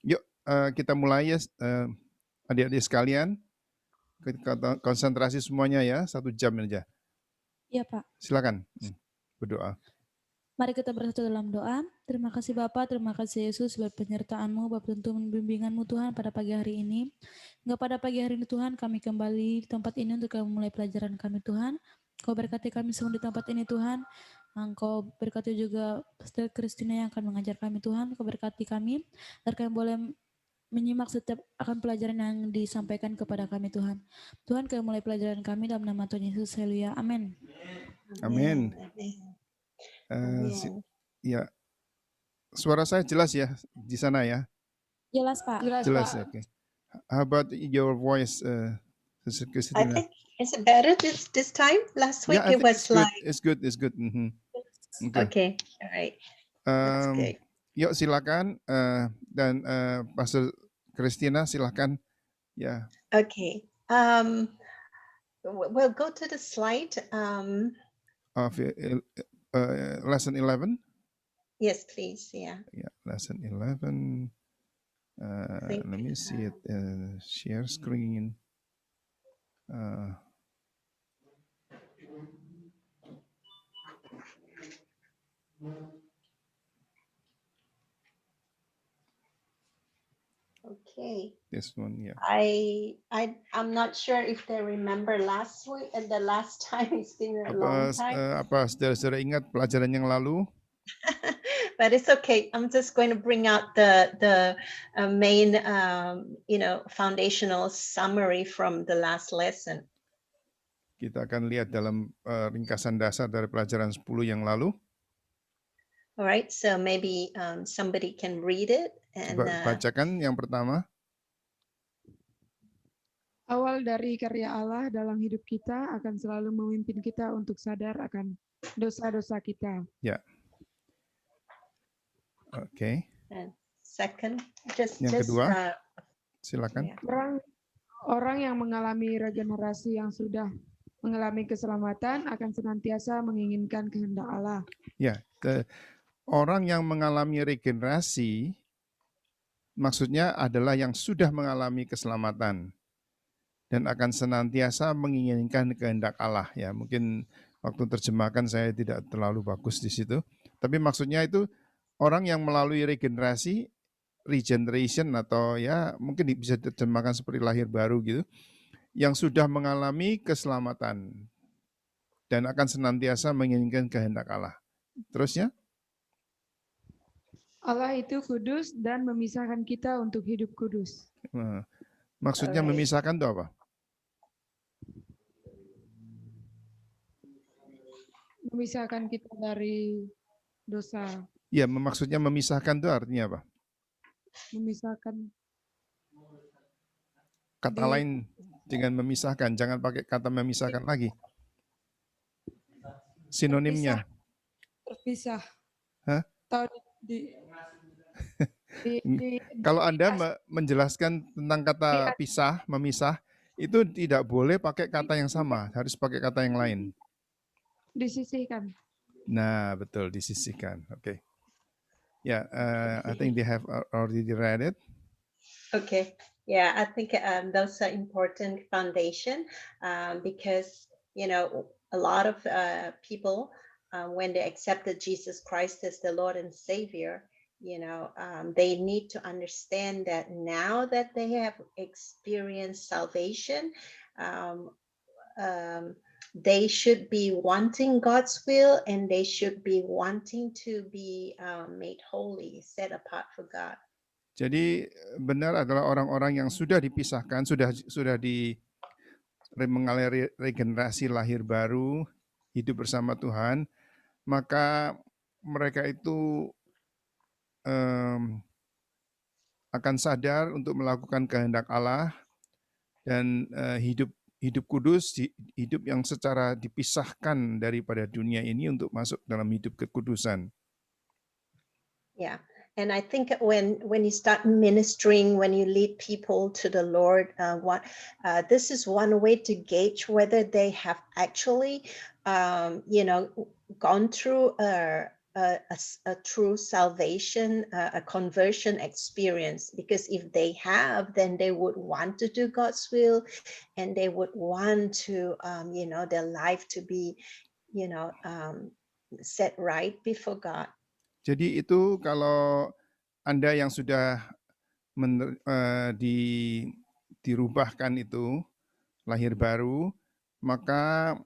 Yuk kita mulai ya, adik-adik sekalian. Kita konsentrasi semuanya ya, 1 jam aja. Iya, Pak. Silakan berdoa. Mari kita bersatu dalam doa. Terima kasih Bapa, terima kasih Yesus buat penyertaan-Mu, buat tuntunan bimbingan-Mu Tuhan pada pagi hari ini. Hingga pada pagi hari ini Tuhan, kami kembali di tempat ini untuk memulai pelajaran kami Tuhan. Kau berkati kami semua di tempat ini Tuhan. Engkau berkati juga Pastor Christina yang akan mengajar kami Tuhan. Kau berkati kami, agar kami boleh menyimak setiap akan pelajaran yang disampaikan kepada kami Tuhan. Tuhan, kami mulai pelajaran kami dalam nama Tuhan Yesus. Haleluya. Amin. Amin. Ya, suara saya jelas ya di sana ya? Jelas Pak. Jelas, oke. Okay. How about your voice, Sister I Christina? think it's better this time. Last week Yeah, I it think was like. it's good. Okay, all right. That's good. Yuk silakan dan Pastor Christina silakan ya. Okay. We'll go to the slide. Of lesson 11. Yes, please. Yeah. Yeah, lesson 11. Let me see it. Share screen. Okay. This one, yeah. I'm not sure if they remember last week and the last time. It's been a long time. Apa saudara-saudara ingat pelajaran yang lalu? But it's okay. I'm just going to bring out the main foundational summary from the last lesson. Kita akan lihat dalam ringkasan dasar dari pelajaran 10 yang lalu. All right, so maybe somebody can read it. And, bacakan yang pertama. Awal dari karya Allah dalam hidup kita akan selalu memimpin kita untuk sadar akan dosa-dosa kita. Ya. Oke. And second, yang kedua, silakan. Orang yang mengalami regenerasi yang sudah mengalami keselamatan akan senantiasa menginginkan kehendak Allah. Ya, orang yang mengalami regenerasi maksudnya adalah yang sudah mengalami keselamatan dan akan senantiasa menginginkan kehendak Allah. Ya, mungkin waktu terjemahkan saya tidak terlalu bagus di situ, tapi maksudnya itu orang yang melalui regenerasi, regeneration atau ya mungkin bisa diterjemahkan seperti lahir baru gitu, yang sudah mengalami keselamatan dan akan senantiasa menginginkan kehendak Allah. Terusnya? Allah itu kudus dan memisahkan kita untuk hidup kudus. Maksudnya memisahkan itu apa? Memisahkan kita dari dosa. Ya, maksudnya memisahkan itu artinya apa? Memisahkan. Kata lain dengan memisahkan, jangan pakai kata memisahkan lagi. Sinonimnya. Terpisah. Hah? Kalau Anda menjelaskan tentang kata pisah, memisah, itu tidak boleh pakai kata yang sama, harus pakai kata yang lain. Disisihkan. Nah, betul, disisihkan. Oke. Yeah, I think they have already read it. Okay. Yeah, I think those are important foundation because, a lot of people, when they accepted Jesus Christ as the Lord and Savior, they need to understand that now that they have experienced salvation, they should be wanting God's will and they should be wanting to be made holy, set apart for God. Jadi benar adalah orang-orang yang sudah dipisahkan, sudah mengalami regenerasi lahir baru, hidup bersama Tuhan, maka mereka itu akan sadar untuk melakukan kehendak Allah dan hidup kudus, hidup yang secara dipisahkan daripada dunia ini untuk masuk dalam hidup kekudusan. Yeah. And I think when you start ministering, when you lead people to the Lord, this is one way to gauge whether they have actually, gone through a a true salvation, a conversion experience. Because if they have, then they would want to do God's will, and they would want to, their life to be, set right before God. Jadi itu kalau Anda yang sudah dirubahkan itu, lahir baru, maka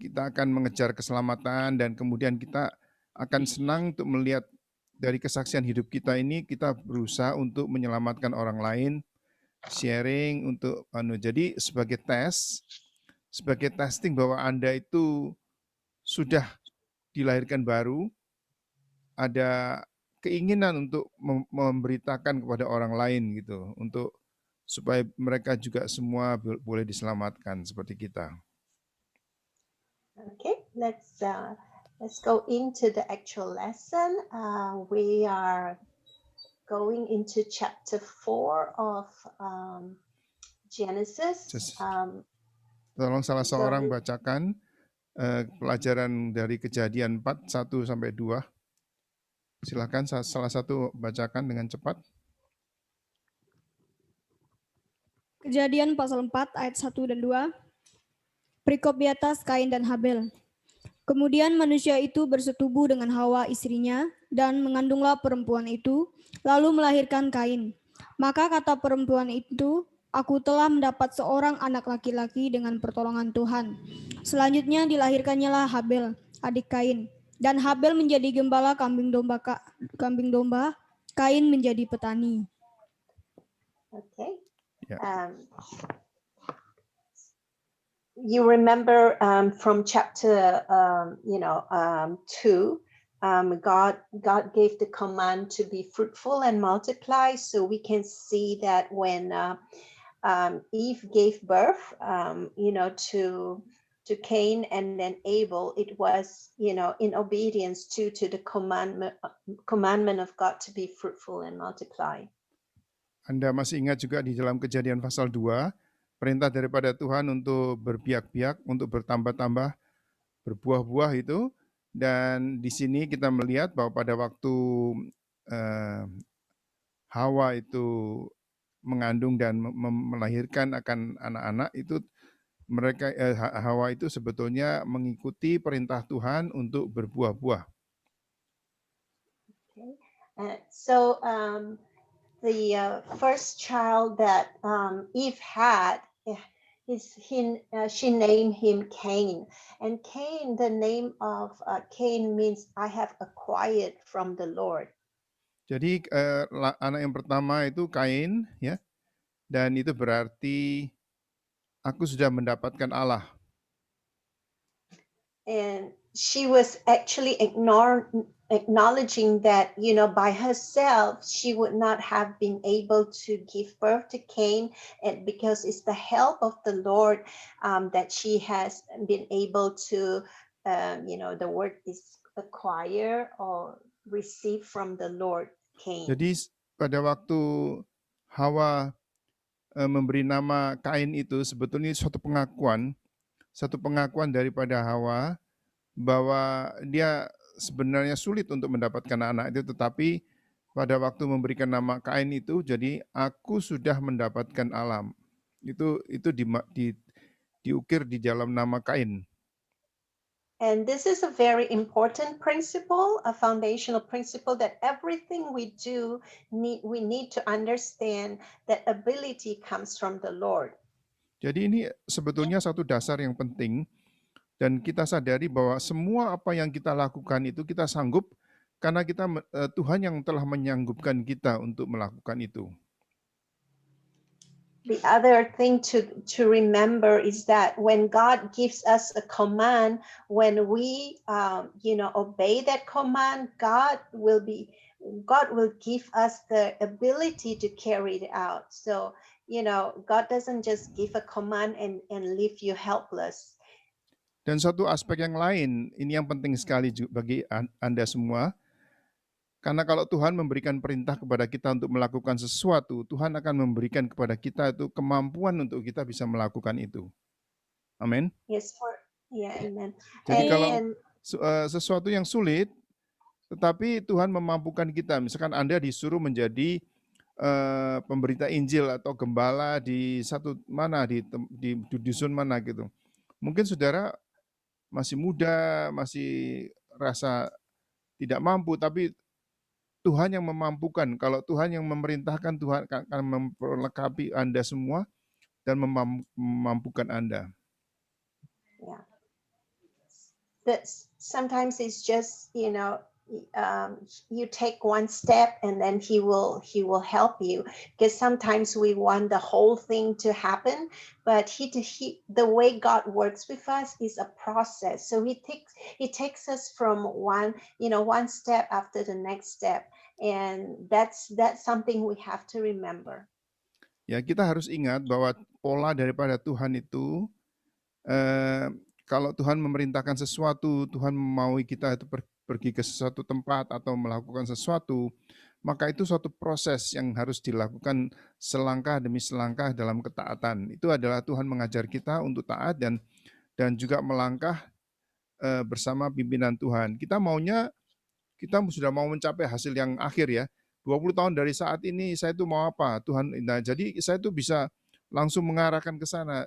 kita akan mengejar keselamatan dan kemudian kita akan senang untuk melihat dari kesaksian hidup kita ini, kita berusaha untuk menyelamatkan orang lain, sharing untuk jadi sebagai testing bahwa Anda itu sudah dilahirkan baru, ada keinginan untuk memberitakan kepada orang lain gitu, untuk supaya mereka juga semua boleh diselamatkan seperti kita. Okay, let's go into the actual lesson. We are going into chapter 4 of Genesis. Tolong salah seorang bacakan pelajaran dari Kejadian 4, 1 sampai 2. Silakan salah satu bacakan dengan cepat. Kejadian pasal 4 ayat 1 dan 2. Perikop di atas Kain dan Habel. Kemudian manusia itu bersetubuh dengan Hawa istrinya dan mengandunglah perempuan itu, lalu melahirkan Kain. Maka kata perempuan itu, aku telah mendapat seorang anak laki-laki dengan pertolongan Tuhan. Selanjutnya dilahirkannya lah Habel, adik Kain. Dan Habel menjadi gembala kambing domba, Kain menjadi petani. Okay. Yeah. You remember from chapter 2, God gave the command to be fruitful and multiply. So we can see that when Eve gave birth, to Cain and then Abel, it was, in obedience to the commandment of God to be fruitful and multiply. Anda masih ingat juga di dalam Kejadian pasal 2, perintah daripada Tuhan untuk berbiak-biak, untuk bertambah-tambah, berbuah-buah itu. Dan di sini kita melihat bahwa pada waktu Hawa itu mengandung dan melahirkan akan anak-anak itu, mereka Hawa itu sebetulnya mengikuti perintah Tuhan untuk berbuah-buah. Okay. So the first child that Eve had, she named him Cain. And Cain, the name of Cain means I have acquired from the Lord. Jadi anak yang pertama itu Kain, ya, dan itu berarti aku sudah mendapatkan Allah. And she was actually acknowledging that, by herself, she would not have been able to give birth to Cain, and because it's the help of the Lord that she has been able to, the word is acquire or receive from the Lord, Cain. Jadi pada waktu Hawa memberi nama Kain itu sebetulnya satu pengakuan daripada Hawa bahwa dia sebenarnya sulit untuk mendapatkan anak itu, tetapi pada waktu memberikan nama Kain itu, jadi aku sudah mendapatkan alam. Itu diukir di dalam nama Kain. And this is a very important principle, a foundational principle that everything we do, we need to understand that ability comes from the Lord. Jadi ini sebetulnya satu dasar yang penting, dan kita sadari bahwa semua apa yang kita lakukan itu kita sanggup karena Tuhan yang telah menyanggupkan kita untuk melakukan itu. The other thing to remember is that when God gives us a command, when we obey that command, God will give us the ability to carry it out. So God doesn't just give a command and leave you helpless. Dan satu aspek yang lain, ini yang penting sekali bagi Anda semua, karena kalau Tuhan memberikan perintah kepada kita untuk melakukan sesuatu, Tuhan akan memberikan kepada kita itu kemampuan untuk kita bisa melakukan itu. Amin. Yes, amen. Jadi kalau sesuatu yang sulit, Tetapi Tuhan memampukan kita. Misalkan Anda disuruh menjadi pemberita Injil atau gembala di satu mana di dusun mana gitu. Mungkin saudara masih muda, masih rasa tidak mampu, tapi Tuhan yang memampukan. Kalau Tuhan yang memerintahkan, Tuhan akan memperlengkapi Anda semua dan memampukan Anda. Yeah. That sometimes it's just, you take one step and then he will help you, because sometimes we want the whole thing to happen, but the way God works with us is a process. So he takes us from one step after the next step, and that's something we have to remember. Ya, kita harus ingat bahwa pola daripada Tuhan itu, kalau Tuhan memerintahkan sesuatu, Tuhan memaui kita itu pergi ke sesuatu tempat atau melakukan sesuatu, maka itu suatu proses yang harus dilakukan selangkah demi selangkah dalam ketaatan. Itu adalah Tuhan mengajar kita untuk taat dan juga melangkah bersama pimpinan Tuhan. Kita sudah mau mencapai hasil yang akhir ya. 20 tahun dari saat ini saya itu mau apa? Tuhan, nah jadi saya itu bisa langsung mengarahkan ke sana.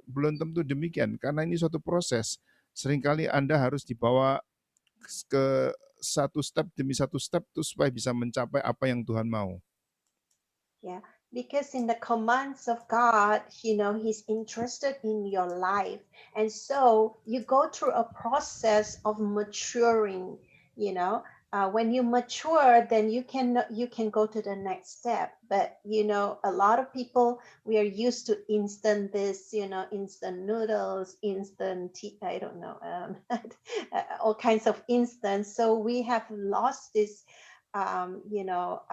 Belum tentu demikian, karena ini suatu proses. Seringkali Anda harus dibawa ke satu step demi satu step tuh supaya bisa mencapai apa yang Tuhan mau. Yeah, because in the commands of God, He's interested in your life. And so you go through a process of maturing, when you mature, then you can go to the next step. But, a lot of people, we are used to instant this, instant noodles, instant tea, I don't know, all kinds of instant. So we have lost this,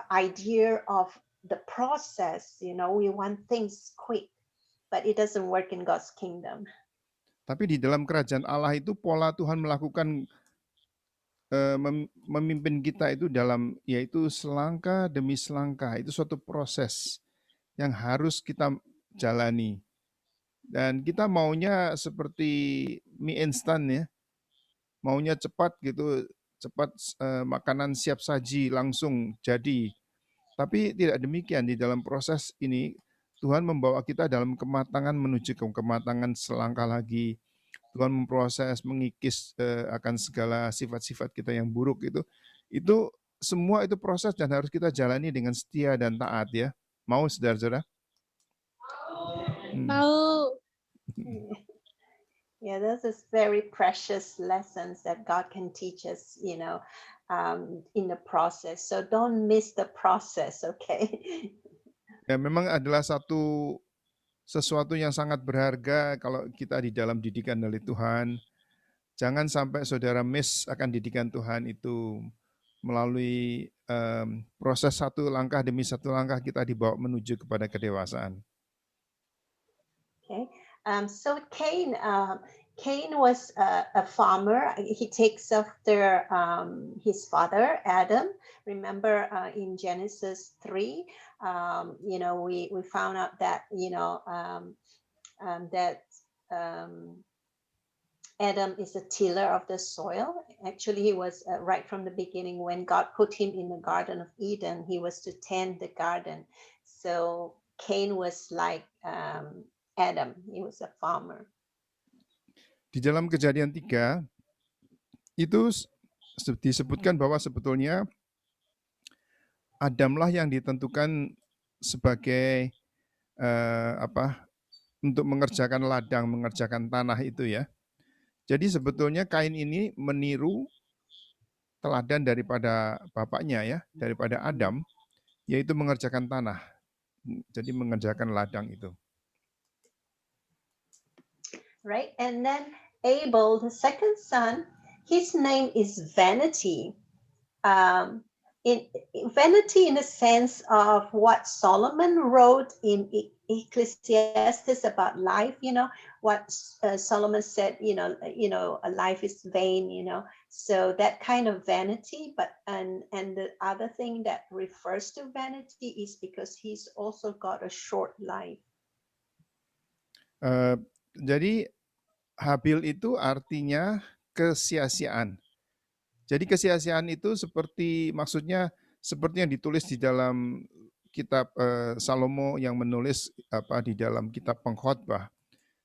idea of the process. We want things quick, but it doesn't work in God's kingdom. Tapi di dalam kerajaan Allah itu pola Tuhan melakukan memimpin kita itu yaitu selangkah demi selangkah. Itu suatu proses yang harus kita jalani. Dan kita maunya seperti mie instan ya, maunya cepat gitu, cepat makanan siap saji langsung jadi. Tapi tidak demikian, di dalam proses ini Tuhan membawa kita dalam kematangan menuju ke kematangan selangkah lagi. Tuhan memproses, mengikis akan segala sifat-sifat kita yang buruk itu semua itu proses dan harus kita jalani dengan setia dan taat ya. Mau saudara-saudara? Mau. Yeah, those is very precious lessons that God can teach us, in the process. So don't miss the process, okay? Ya, memang adalah sesuatu yang sangat berharga kalau kita di dalam didikan dari Tuhan. Jangan sampai saudara miss akan didikan Tuhan itu melalui proses satu langkah demi satu langkah kita dibawa menuju kepada kedewasaan. Okay, so Cain was a farmer. He takes after his father Adam. Remember in Genesis 3, we found out that Adam is a tiller of the soil. Actually, he was right from the beginning when God put him in the Garden of Eden. He was to tend the garden. So Cain was like Adam. He was a farmer. Di dalam Kejadian 3 itu disebutkan bahwa sebetulnya Adamlah yang ditentukan sebagai untuk mengerjakan ladang, mengerjakan tanah itu ya. Jadi sebetulnya Kain ini meniru teladan daripada bapaknya ya, daripada Adam, yaitu mengerjakan tanah. Jadi mengerjakan ladang itu. Right, and then Abel, the second son, his name is Vanity. In vanity in the sense of what Solomon wrote in Ecclesiastes about life, what Solomon said, a life is vain, so that kind of vanity. But and the other thing that refers to vanity is because he's also got a short life. Jadi Habil itu artinya kesia-siaan. Jadi kesia-siaan itu maksudnya seperti yang ditulis di dalam kitab Salomo yang menulis di dalam kitab Pengkhotbah.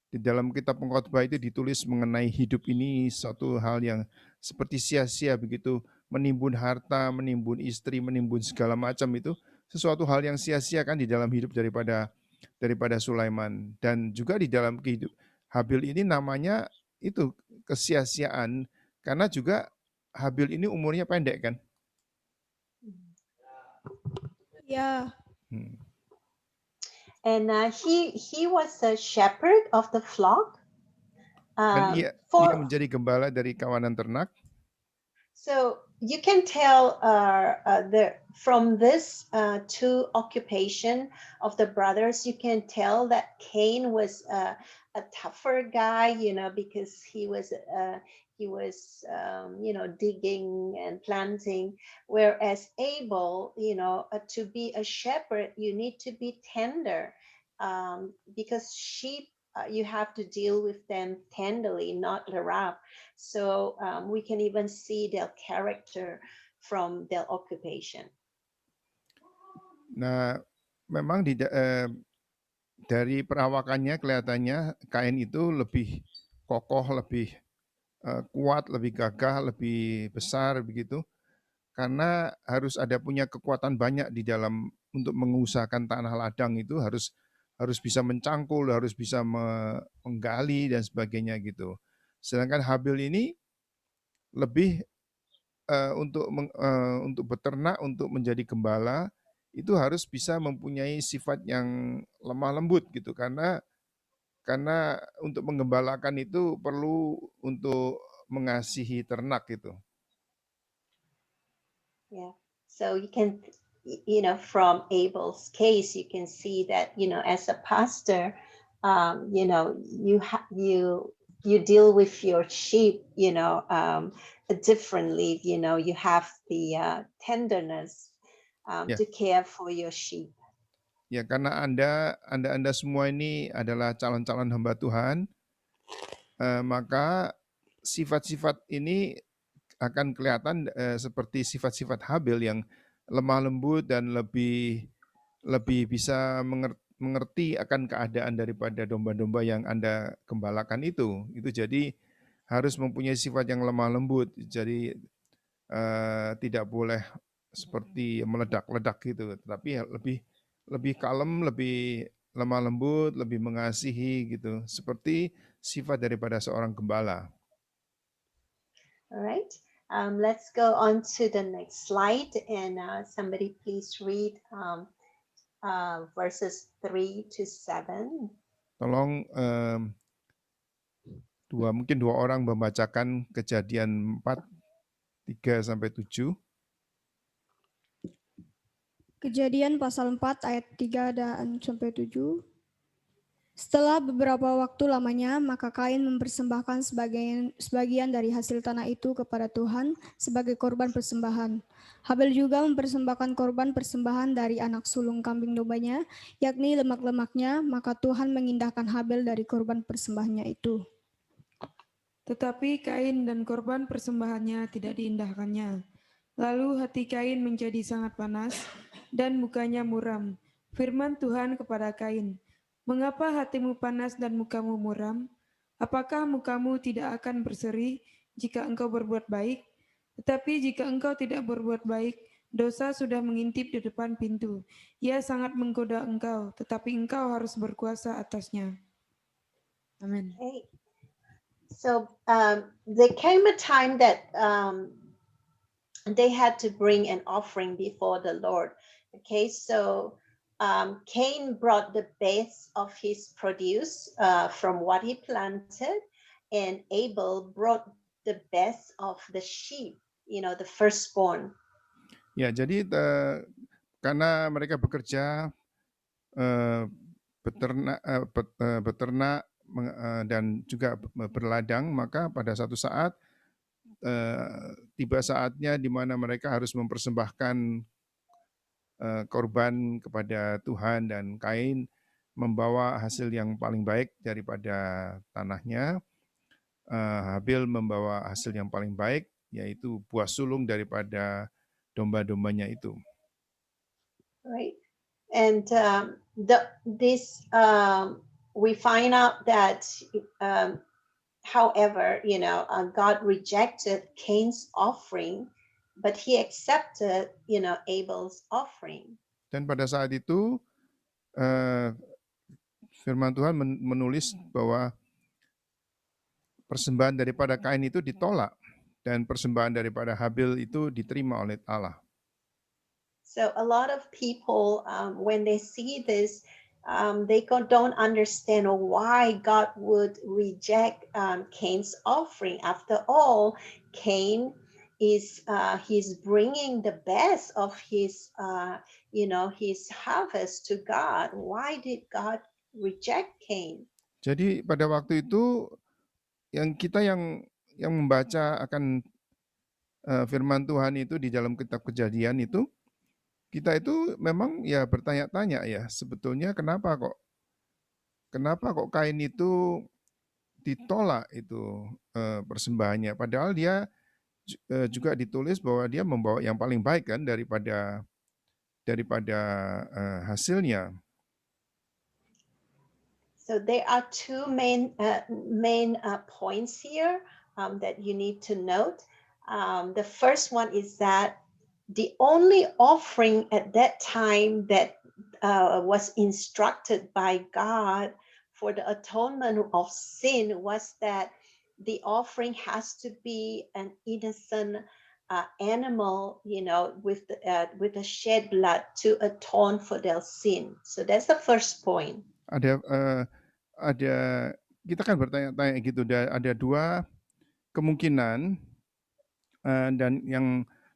Di dalam kitab Pengkhotbah itu ditulis mengenai hidup ini suatu hal yang seperti sia-sia begitu, menimbun harta, menimbun istri, menimbun segala macam itu sesuatu hal yang sia-sia kan di dalam hidup daripada Sulaiman. Dan juga di dalam kehidupan Habil ini namanya itu kesia-siaan karena juga Habil ini umurnya pendek kan. Ya, Hmm. And he was a shepherd of the flock. Dan dia For menjadi gembala dari kawanan ternak. so you can tell from this two occupation of the brothers, you can tell that Cain was a tougher guy, because he was digging and planting, whereas Abel, to be a shepherd, you need to be tender, because sheep, you have to deal with them tenderly, not rough. So we can even see their character from their occupation. Nah, memang dari perawakannya kelihatannya Kain itu lebih kokoh, lebih kuat, lebih gagah, lebih besar begitu. Karena harus ada punya kekuatan banyak di dalam untuk mengusahakan tanah ladang itu harus bisa mencangkul, harus bisa menggali dan sebagainya gitu. Sedangkan Habil ini lebih untuk beternak, untuk menjadi gembala itu harus bisa mempunyai sifat yang lemah lembut gitu karena untuk menggembalakan itu perlu untuk mengasihi ternak gitu. Yeah. So you can, from Abel's case, you can see that, as a pastor, you deal with your sheep, differently. You have the tenderness Ya. to care for your sheep. Ya, karena Anda semua ini adalah calon-calon hamba Tuhan, maka sifat-sifat ini akan kelihatan seperti sifat-sifat Habil yang lemah lembut dan lebih bisa mengerti akan keadaan daripada domba-domba yang Anda gembalakan itu. Itu jadi harus mempunyai sifat yang lemah lembut. Jadi tidak boleh seperti meledak-ledak gitu, tapi lebih kalem, lebih lemah lembut, lebih mengasihi gitu. Seperti sifat daripada seorang gembala. All right. Let's go on to the next slide, and somebody please read verses 3 to 7. Tolong mungkin dua orang membacakan Kejadian 4, 3 sampai 7. Kejadian pasal 4 ayat 3 dan sampai 7. Setelah beberapa waktu lamanya, maka Kain mempersembahkan sebagian dari hasil tanah itu kepada Tuhan sebagai korban persembahan. Habil juga mempersembahkan korban persembahan dari anak sulung kambing dombanya, yakni lemak-lemaknya, maka Tuhan mengindahkan Habil dari korban persembahannya itu. Tetapi Kain dan korban persembahannya tidak diindahkannya. Lalu hati Kain menjadi sangat panas dan mukanya muram. Firman Tuhan kepada Kain, "Mengapa hatimu panas dan mukamu muram? Apakah mukamu tidak akan berseri jika engkau berbuat baik? Tetapi jika engkau tidak berbuat baik, dosa sudah mengintip di depan pintu. Ia sangat menggoda engkau, tetapi engkau harus berkuasa atasnya." Amin. Okay. So there came a time that they had to bring an offering before the Lord. Okay, so Cain brought the best of his produce from what he planted, and Abel brought the best of the sheep, the firstborn. Ya, jadi karena mereka bekerja beternak dan juga berladang, maka pada satu saat tiba saatnya di mana mereka harus mempersembahkan korban kepada Tuhan, dan Kain membawa hasil yang paling baik daripada tanahnya. Habil membawa hasil yang paling baik yaitu buah sulung daripada domba-dombanya itu. Right. And we find out that, however, God rejected Cain's offering, but he accepted, Abel's offering. Dan pada saat itu firman Tuhan menulis bahwa persembahan daripada Kain itu ditolak dan persembahan daripada Habil itu diterima oleh Allah. So a lot of people, when they see this, they don't understand why God would reject Cain's offering. After all, Cain is he's bringing the best of his his harvest to God. Why did God reject Cain? Jadi pada waktu itu kita yang membaca akan firman Tuhan itu di dalam kitab Kejadian itu, kita itu memang ya bertanya-tanya ya, sebetulnya kenapa kok Kain itu ditolak itu persembahannya, padahal dia juga ditulis bahwa dia membawa yang paling baik kan daripada hasilnya. So there are two main points here that you need to note. The first one is that the only offering at that time that was instructed by God for the atonement of sin was that the offering has to be an innocent animal, with the shed blood to atone for their sin. So that's the first point. Ada kita kan bertanya-tanya gitu, ada dua kemungkinan, dan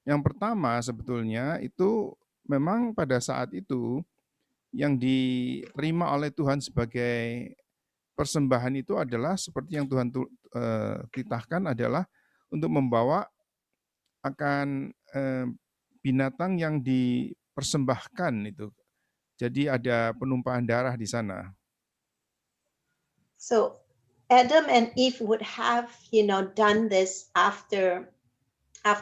yang pertama sebetulnya itu memang pada saat itu yang diterima oleh Tuhan sebagai persembahan itu adalah seperti yang Tuhan titahkan adalah untuk membawa akan binatang yang dipersembahkan itu. Jadi ada penumpahan darah di sana. So Adam and Eve would have, done this after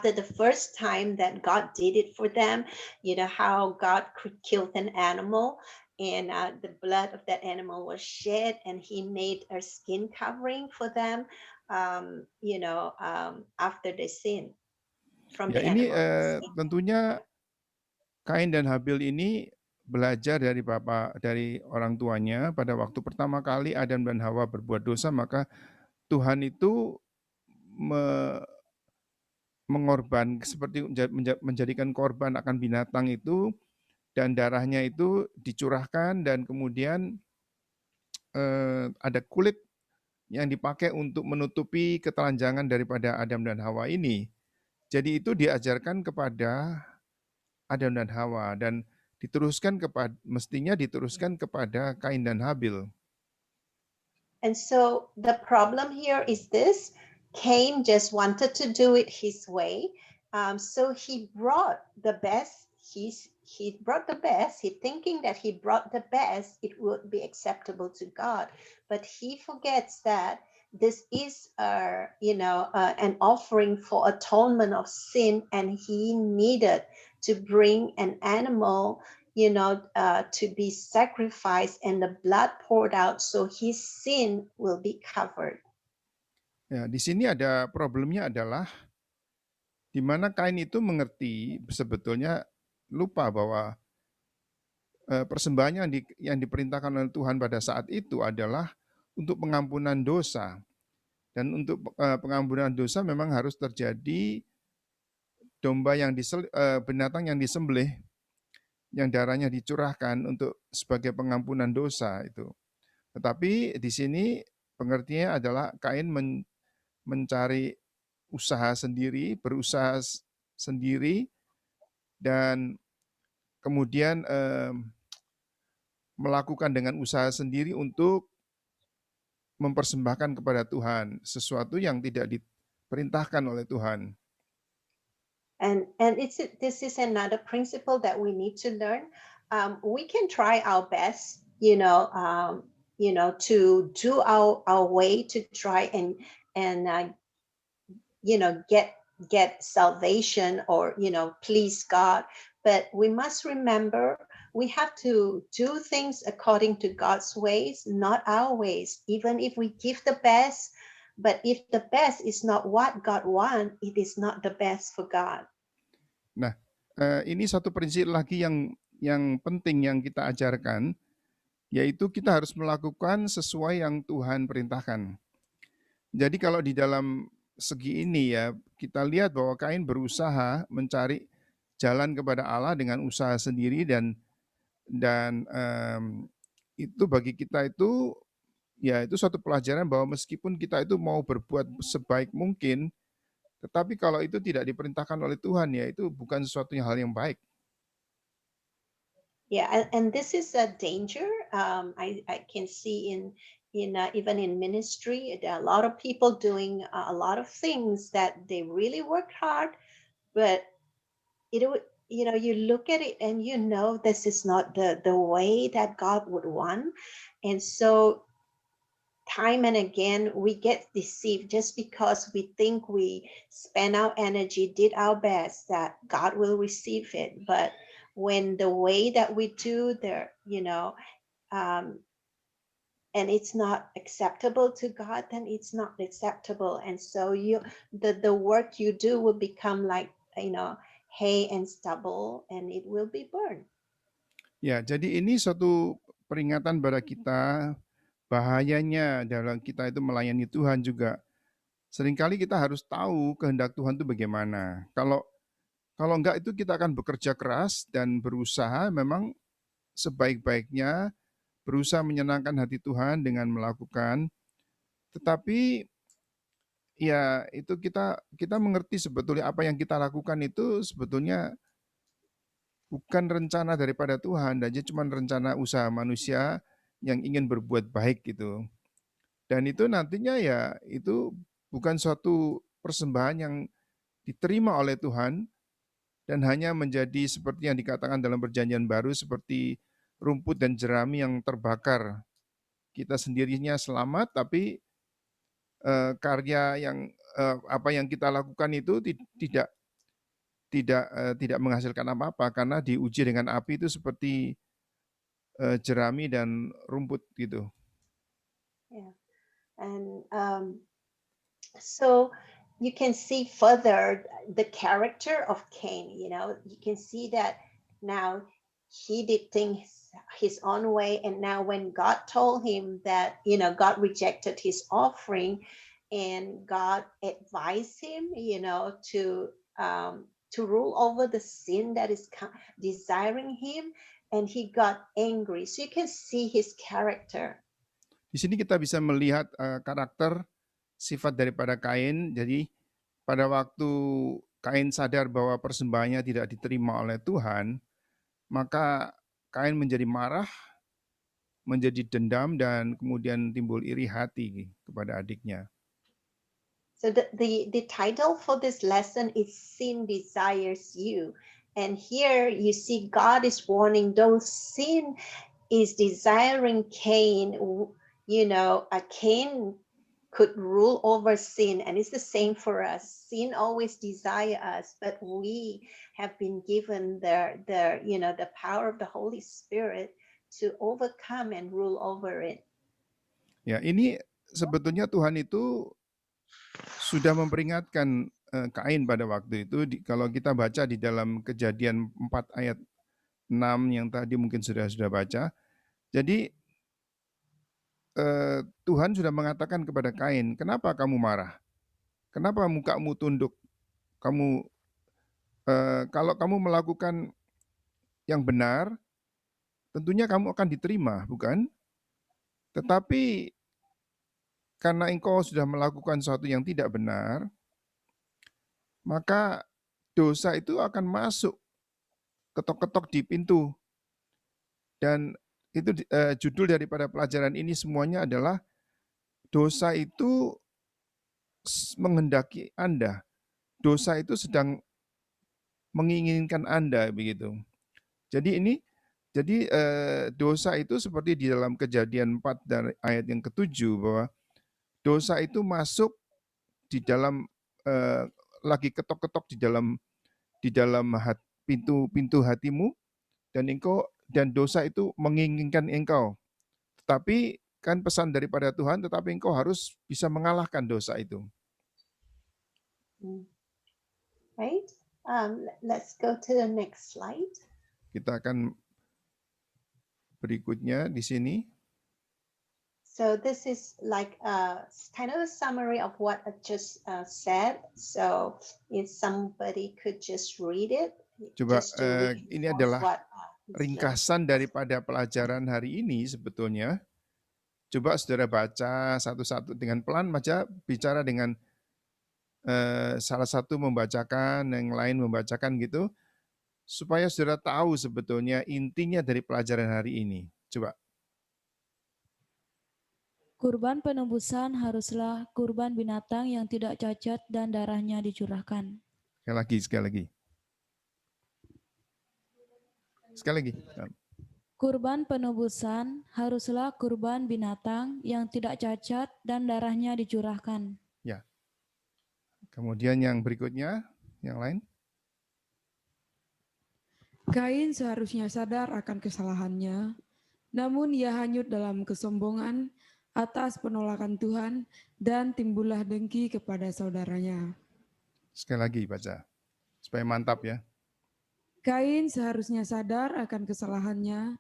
the first time that God did it for them. How God could kill an animal, and the blood of that animal was shed, and he made a skin covering for them, after they sinned from the ini animal. tentunya Kain dan Habil ini belajar dari orang tuanya pada waktu pertama kali Adam dan Hawa berbuat dosa, maka Tuhan itu seperti menjadikan korban akan binatang itu, dan darahnya itu dicurahkan, dan kemudian ada kulit yang dipakai untuk menutupi ketelanjangan daripada Adam dan Hawa ini. Jadi itu diajarkan kepada Adam dan Hawa, dan mestinya diteruskan kepada Kain dan Habil. And so the problem here is this: Cain just wanted to do it his way, so he brought the best. He brought the best. He thinking that he brought the best, it would be acceptable to God, but he forgets that this is an offering for atonement of sin, and he needed to bring an animal to be sacrificed and the blood poured out so his sin will be covered. Ya, di sini ada problemnya adalah di mana Kain itu mengerti, sebetulnya lupa bahwa persembahan yang diperintahkan oleh Tuhan pada saat itu adalah untuk pengampunan dosa. Dan untuk pengampunan dosa memang harus terjadi binatang yang disembelih, yang darahnya dicurahkan untuk sebagai pengampunan dosa itu. Tetapi di sini pengertiannya adalah Kain mencari usaha sendiri, berusaha sendiri, dan kemudian melakukan dengan usaha sendiri untuk mempersembahkan kepada Tuhan sesuatu yang tidak diperintahkan oleh Tuhan. And this is another principle that we need to learn. We can try our best, to do our way to try and get get salvation or, please God. But we must remember we have to do things according to God's ways, not our ways. Even if we give the best, but if the best is not what God wants, it is not the best for God. Nah, ini satu prinsip lagi yang penting yang kita ajarkan, yaitu kita harus melakukan sesuai yang Tuhan perintahkan. Jadi kalau di dalam segi ini ya, kita lihat bahwa Kain berusaha mencari jalan kepada Allah dengan usaha sendiri dan itu bagi kita itu ya itu suatu pelajaran bahwa meskipun kita itu mau berbuat sebaik mungkin, tetapi kalau itu tidak diperintahkan oleh Tuhan ya itu bukan sesuatu hal yang baik. Yeah, and this is a danger. I can see in even in ministry, there are a lot of people doing a lot of things that they really worked hard, but you look at it and this is not the way that God would want, and so time and again we get deceived just because we think we spend our energy, did our best, that God will receive it. But when the way that we do there, and it's not acceptable to God, then it's not acceptable. And so the work you do will become like, hay and stubble, and it will be burned. Ya, jadi ini suatu peringatan pada kita bahayanya dalam kita itu melayani Tuhan juga. Seringkali kita harus tahu kehendak Tuhan itu bagaimana. Kalau enggak itu kita akan bekerja keras dan berusaha memang sebaik-baiknya berusaha menyenangkan hati Tuhan dengan melakukan, tetapi ya itu kita mengerti sebetulnya apa yang kita lakukan itu sebetulnya bukan rencana daripada Tuhan, dan dia cuma rencana usaha manusia yang ingin berbuat baik gitu. Dan itu nantinya ya itu bukan suatu persembahan yang diterima oleh Tuhan dan hanya menjadi seperti yang dikatakan dalam perjanjian baru seperti rumput dan jerami yang terbakar. Kita sendirinya selamat tapi karya yang apa yang kita lakukan itu tidak menghasilkan apa-apa karena diuji dengan api itu seperti jerami dan rumput gitu. Yeah. And so you can see further the character of Cain. You can see that now he did things his own way, and now when God told him that God rejected his offering, and God advised him to rule over the sin that is desiring him, and he got angry. So you can see his character. Di sini kita bisa melihat karakter sifat daripada Kain. Jadi pada waktu Kain sadar bahwa persembahannya tidak diterima oleh Tuhan, maka Kain menjadi marah, menjadi dendam, dan kemudian timbul iri hati kepada adiknya. So the title for this lesson is Sin Desires You. And here you see God is warning those sin is desiring Cain. Cain could rule over sin, and it's the same for us. Sin always desire us, but we have been given the power of the Holy Spirit to overcome and rule over it. Ya, ini sebetulnya Tuhan itu sudah memperingatkan Kain pada waktu itu. Kalau kita baca di dalam Kejadian 4 ayat 6 yang tadi mungkin sudah baca. Jadi Tuhan sudah mengatakan kepada Kain, kenapa kamu marah? Kenapa mukamu tunduk? Kalau kamu melakukan yang benar, tentunya kamu akan diterima, bukan? Tetapi karena engkau sudah melakukan sesuatu yang tidak benar, maka dosa itu akan masuk, ketok-ketok di pintu. Dan itu judul daripada pelajaran ini semuanya adalah dosa itu menghendaki Anda. Dosa itu sedang menginginkan Anda begitu. Jadi dosa itu seperti di dalam Kejadian 4 dan ayat yang ke-7 bahwa dosa itu masuk di dalam lagi ketok-ketok di dalam pintu hatimu, dan dosa itu menginginkan engkau. Tetapi kan pesan daripada Tuhan, tetapi engkau harus bisa mengalahkan dosa itu. Right? Let's go to the next slide. Kita akan berikutnya di sini. So this is like kind of a summary of what I just said. So if somebody could just read it, Coba just to ini reinforce adalah what is ringkasan daripada pelajaran hari ini sebetulnya. Coba saudara baca satu-satu dengan pelan, baca, bicara dengan salah satu membacakan, yang lain membacakan gitu, supaya saudara tahu sebetulnya intinya dari pelajaran hari ini. Coba. Kurban penebusan haruslah kurban binatang yang tidak cacat dan darahnya dicurahkan. Sekali lagi. Sekali lagi. Kurban penebusan haruslah kurban binatang yang tidak cacat dan darahnya dicurahkan. Ya. Kemudian yang berikutnya, yang lain. Kain seharusnya sadar akan kesalahannya, namun ia hanyut dalam kesombongan atas penolakan Tuhan dan timbullah dengki kepada saudaranya. Sekali lagi baca, supaya mantap ya. Kain seharusnya sadar akan kesalahannya,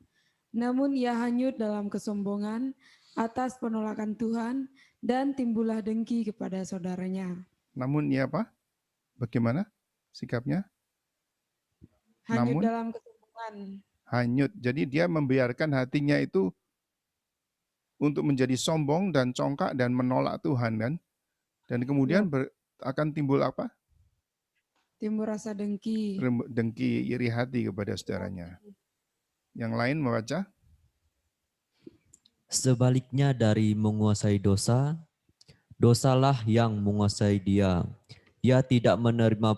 namun ia hanyut dalam kesombongan atas penolakan Tuhan dan timbullah dengki kepada saudaranya. Namun ia apa? Bagaimana sikapnya? Hanyut Namun dalam kesombongan. hanyut. Jadi dia membiarkan hatinya itu untuk menjadi sombong dan congkak dan menolak Tuhan kan. Dan kemudian akan timbul apa? Timbul rasa dengki. Dengki, iri hati kepada saudaranya. Yang lain membaca. Sebaliknya dari menguasai dosa, dosalah yang menguasai dia. Ia tidak menerima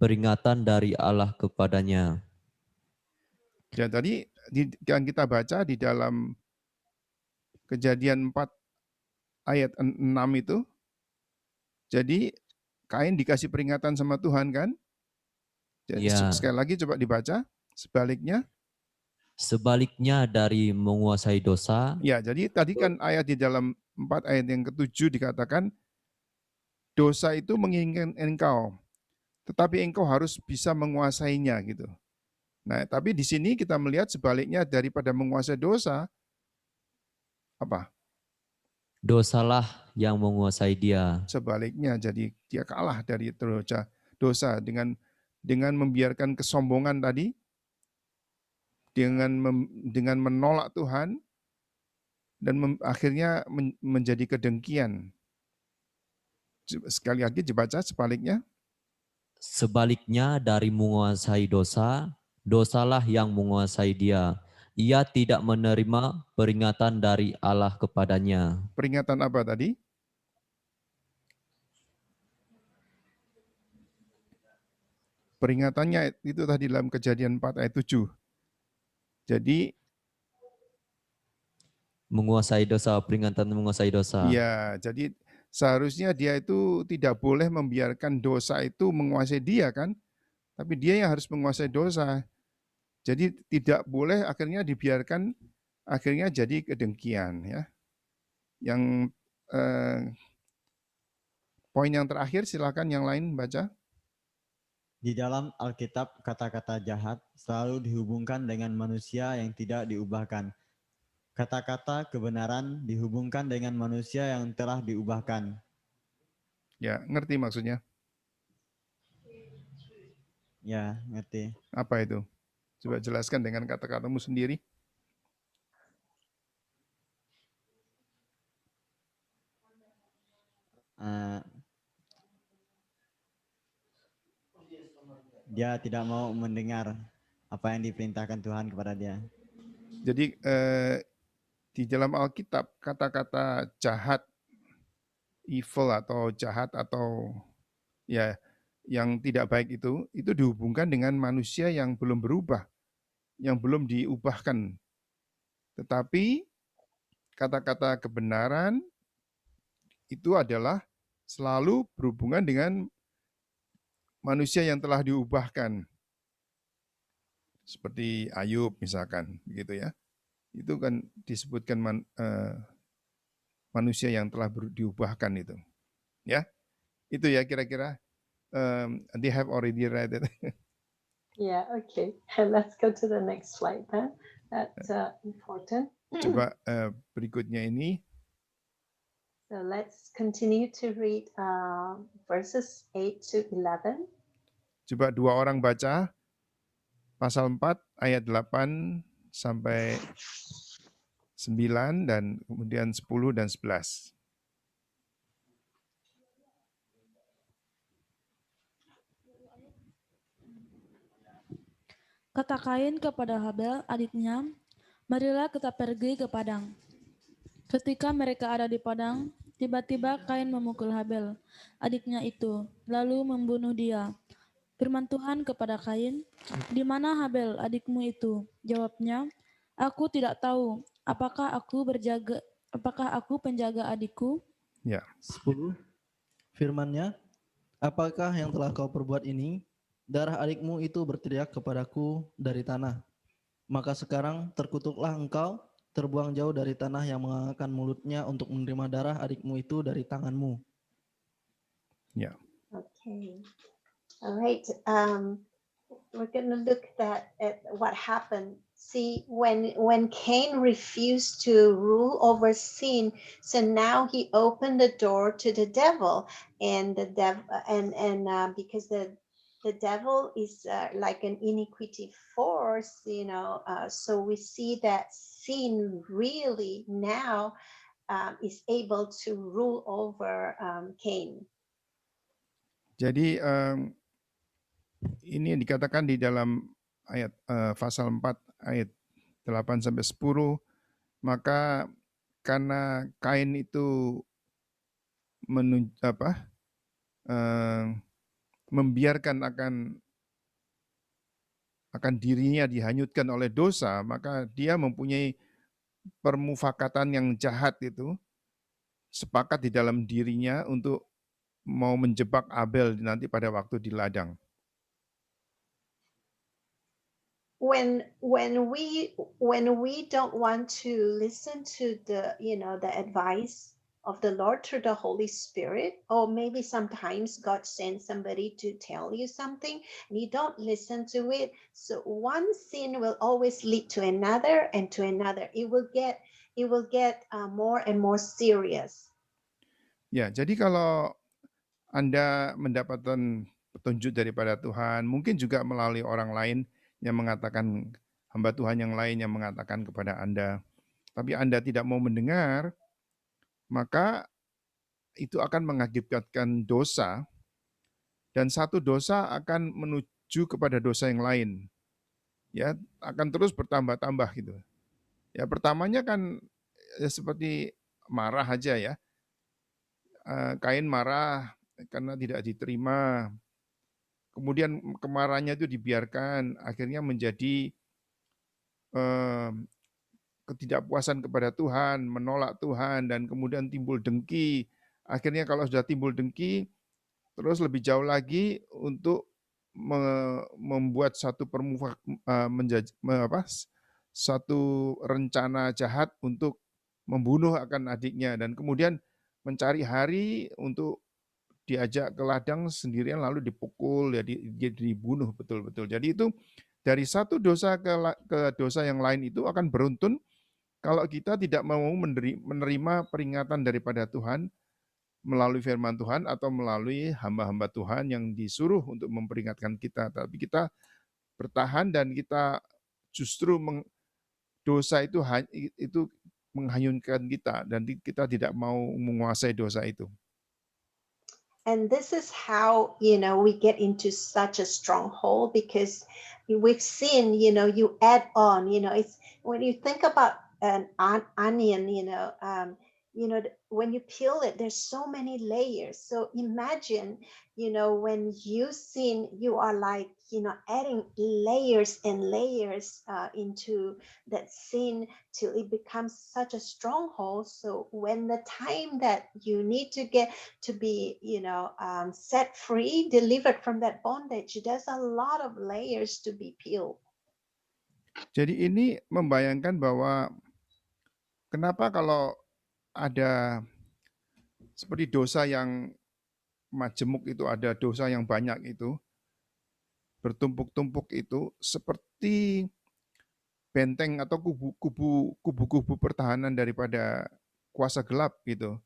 peringatan dari Allah kepadanya. Ya, tadi yang kita baca di dalam Kejadian 4 ayat 6 itu, jadi Kain dikasih peringatan sama Tuhan kan? Jadi, Ya. sekali lagi coba dibaca, sebaliknya. Sebaliknya dari menguasai dosa, Ya, jadi tadi kan ayat di dalam 4 ayat yang ke-7 dikatakan, dosa itu menginginkan engkau, tetapi engkau harus bisa menguasainya gitu. Nah, tapi di sini kita melihat sebaliknya daripada menguasai dosa, apa? dosalah yang menguasai dia. Sebaliknya, jadi dia kalah dari dosa dengan membiarkan kesombongan tadi, dengan menolak Tuhan, dan akhirnya menjadi kedengkian. Sekali lagi dibaca sebaliknya. Sebaliknya dari menguasai dosa, dosalah yang menguasai dia. Ia tidak menerima peringatan dari Allah kepadanya. Peringatan apa tadi? Peringatannya itu tadi dalam Kejadian 4 ayat 7. Jadi Menguasai dosa, peringatan menguasai dosa. ya, jadi seharusnya dia itu tidak boleh membiarkan dosa itu menguasai dia kan, tapi dia yang harus menguasai dosa. Jadi tidak boleh akhirnya dibiarkan, akhirnya jadi kedengkian ya. Yang poin yang terakhir silakan yang lain baca. Di dalam Alkitab, kata-kata jahat selalu dihubungkan dengan manusia yang tidak diubahkan. Kata-kata kebenaran dihubungkan dengan manusia yang telah diubahkan. Ya, ngerti maksudnya? Ya, ngerti. Apa itu? Coba jelaskan dengan kata-katamu sendiri. Dia tidak mau mendengar apa yang diperintahkan Tuhan kepada dia. Jadi di dalam Alkitab kata-kata jahat, evil atau jahat atau ya yang tidak baik itu dihubungkan dengan manusia yang belum berubah, yang belum diubahkan. Tetapi kata-kata kebenaran itu adalah selalu berhubungan dengan manusia yang telah diubahkan. Seperti Ayub misalkan, begitu ya. Itu kan disebutkan manusia yang telah diubahkan itu. Ya, itu ya kira-kira. They have already read it. Yeah, okay. Let's go to the next slide then. That's important. Coba berikutnya ini. So let's continue to read verses 8 to 11. Coba dua orang baca pasal 4 ayat 8 sampai 9 dan kemudian 10 dan 11. Kata Kain kepada Habel, adiknya, marilah kita pergi ke padang. Ketika mereka ada di padang, tiba-tiba Kain memukul Habel, adiknya itu, lalu membunuh dia. Firman Tuhan kepada Kain, di mana Habel adikmu itu? Jawabnya, aku tidak tahu. Apakah aku penjaga adikku? Ya. 10. Firman-Nya, apakah yang telah kau perbuat ini? Darah adikmu itu berteriak kepadaku dari tanah. Maka sekarang terkutuklah engkau, terbuang jauh dari tanah yang mengangkat mulutnya untuk menerima darah adikmu itu dari tanganmu. Ya. Okay. All right. We're going to look at what happened. See, when Cain refused to rule over sin, so now he opened the door to the devil, and the devil, and because the devil is like an iniquity force, so we see that sin really now is able to rule over Cain. Jadi ini dikatakan di dalam ayat pasal 4 ayat 8 sampai 10, maka karena Kain itu membiarkan akan dirinya dihanyutkan oleh dosa, maka dia mempunyai permufakatan yang jahat itu, sepakat di dalam dirinya untuk mau menjebak Abel nanti pada waktu di ladang. When we don't want to listen to the advice of the Lord through the Holy Spirit, or maybe sometimes God sends somebody to tell you something and you don't listen to it, so one sin will always lead to another and to another. It will get more and more serious. Ya, jadi kalau Anda mendapatkan petunjuk daripada Tuhan, mungkin juga melalui orang lain yang mengatakan, hamba Tuhan yang lain yang mengatakan kepada Anda, tapi Anda tidak mau mendengar, maka itu akan mengakibatkan dosa, dan satu dosa akan menuju kepada dosa yang lain. Ya, akan terus bertambah-tambah gitu. Ya, pertamanya kan seperti marah aja ya. Kain marah karena tidak diterima. Kemudian kemarahannya itu dibiarkan, akhirnya menjadi ketidakpuasan kepada Tuhan, menolak Tuhan, dan kemudian timbul dengki. Akhirnya kalau sudah timbul dengki, terus lebih jauh lagi untuk membuat satu satu rencana jahat untuk membunuh akan adiknya, dan kemudian mencari hari untuk diajak ke ladang sendirian lalu dipukul, ya dia dibunuh betul-betul. Jadi itu dari satu dosa ke dosa yang lain itu akan beruntun kalau kita tidak mau menerima peringatan daripada Tuhan melalui firman Tuhan atau melalui hamba-hamba Tuhan yang disuruh untuk memperingatkan kita. Tapi kita bertahan dan kita justru dosa itu menghanyutkan kita dan kita tidak mau menguasai dosa itu. And this is how, we get into such a stronghold, because with sin, you add on, it's when you think about an onion, when you peel it, there's so many layers. So imagine, when you sin, you are like, adding layers and layers into that sin till it becomes such a stronghold. So when the time that you need to get to be, set free, delivered from that bondage, there's a lot of layers to be peeled. Jadi ini membayangkan bahwa kenapa kalau ada seperti dosa yang majemuk itu, ada dosa yang banyak itu, bertumpuk-tumpuk itu, seperti benteng atau kubu-kubu pertahanan daripada kuasa gelap gitu.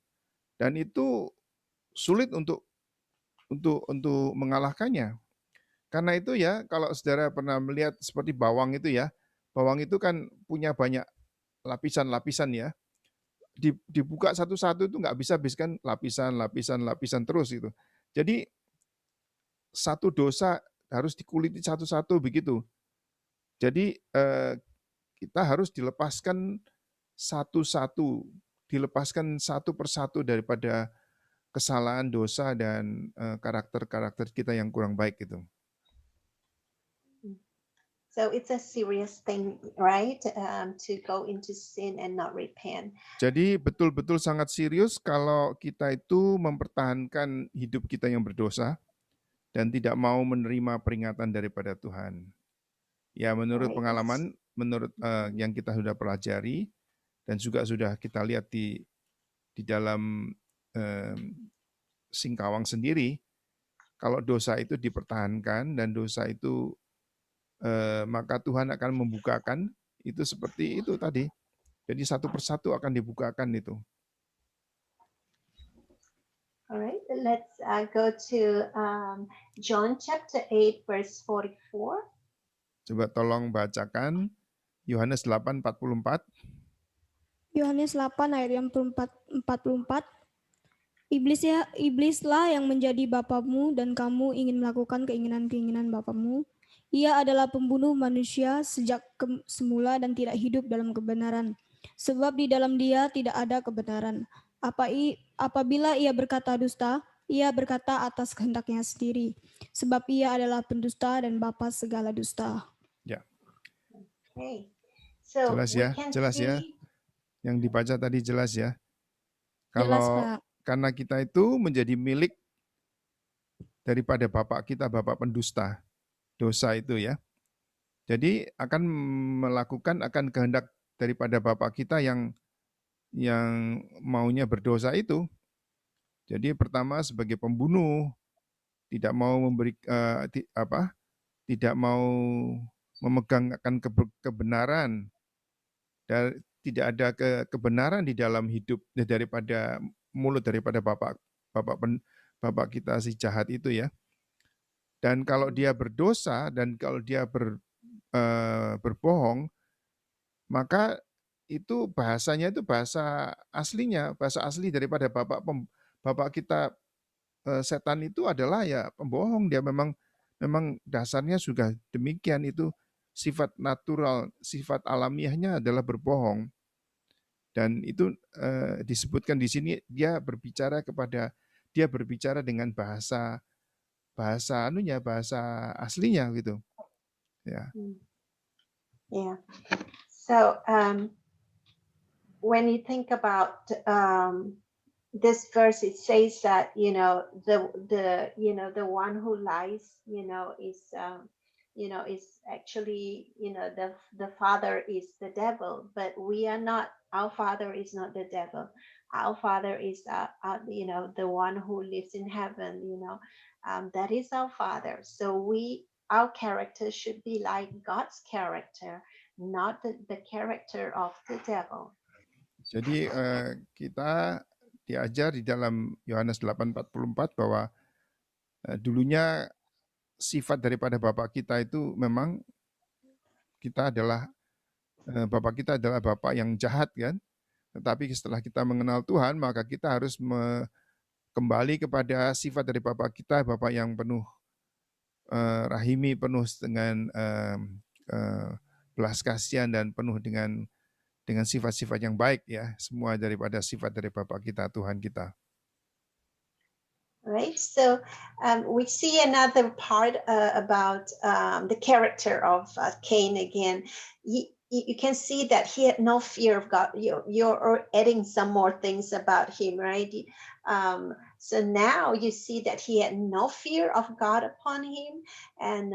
Dan itu sulit untuk mengalahkannya. Karena itu ya, kalau saudara pernah melihat seperti bawang itu ya, bawang itu kan punya banyak lapisan-lapisan ya. Dibuka satu-satu itu nggak bisa habis kan lapisan terus itu. Jadi satu dosa harus dikuliti satu-satu begitu. Jadi kita harus dilepaskan satu-satu, dilepaskan satu persatu daripada kesalahan, dosa, dan karakter-karakter kita yang kurang baik itu. So it's a serious thing, right? To go into sin and not repent. Jadi betul-betul sangat serius kalau kita itu mempertahankan hidup kita yang berdosa dan tidak mau menerima peringatan daripada Tuhan. Ya, menurut pengalaman, menurut yang kita sudah pelajari dan juga sudah kita lihat di dalam Singkawang sendiri, kalau dosa itu dipertahankan dan dosa itu maka Tuhan akan membukakan itu seperti itu tadi. Jadi satu persatu akan dibukakan itu. Alright, let's go to John chapter 8 verse 44. Coba tolong bacakan Yohanes 8:44. Yohanes 8 ayat yang 44. Iblislah yang menjadi bapamu dan kamu ingin melakukan keinginan-keinginan bapamu. Ia adalah pembunuh manusia sejak semula dan tidak hidup dalam kebenaran. Sebab di dalam dia tidak ada kebenaran. Apabila ia berkata dusta, ia berkata atas kehendaknya sendiri. Sebab ia adalah pendusta dan bapa segala dusta. Ya. Okay. So Jelas ya, jelas ya. Yang dibaca tadi jelas ya. Jelas, Kalau Pak. karena kita itu menjadi milik daripada bapak kita, bapak pendusta, dosa itu ya. Jadi akan kehendak daripada bapak kita yang maunya berdosa itu. Jadi pertama sebagai pembunuh, tidak mau tidak mau memegang akan kebenaran, dan tidak ada kebenaran di dalam hidup daripada mulut daripada bapak kita si jahat itu ya. Dan kalau dia berdosa dan kalau dia berbohong, maka itu bahasanya itu bahasa aslinya, bahasa asli daripada bapak kita setan itu adalah ya pembohong. Dia memang dasarnya sudah demikian, itu sifat natural, sifat alamiahnya adalah berbohong. Dan itu disebutkan di sini dia berbicara dengan bahasa aslinya gitu. Ya. Yeah. So when you think about this verse, it says that the one who lies is actually the father is the devil, but we are not. Our father is not the devil. Our father is the one who lives in heaven. That is our father. So our character should be like God's character, not the character of the devil. Jadi kita diajar di dalam Yohanes 8:44 bahwa dulunya sifat daripada bapak kita itu memang bapak kita adalah bapak yang jahat kan. Tetapi setelah kita mengenal Tuhan, maka kita harus kembali kepada sifat dari bapak kita, bapak yang penuh rahimi, penuh dengan belas kasihan dan penuh dengan dengan sifat-sifat yang baik ya, semua daripada sifat dari Bapa kita, Tuhan kita. Right. So we see another part about the character of Cain again. You can see that he had no fear of God. You're adding some more things about him, right? So now you see that he had no fear of God upon him, and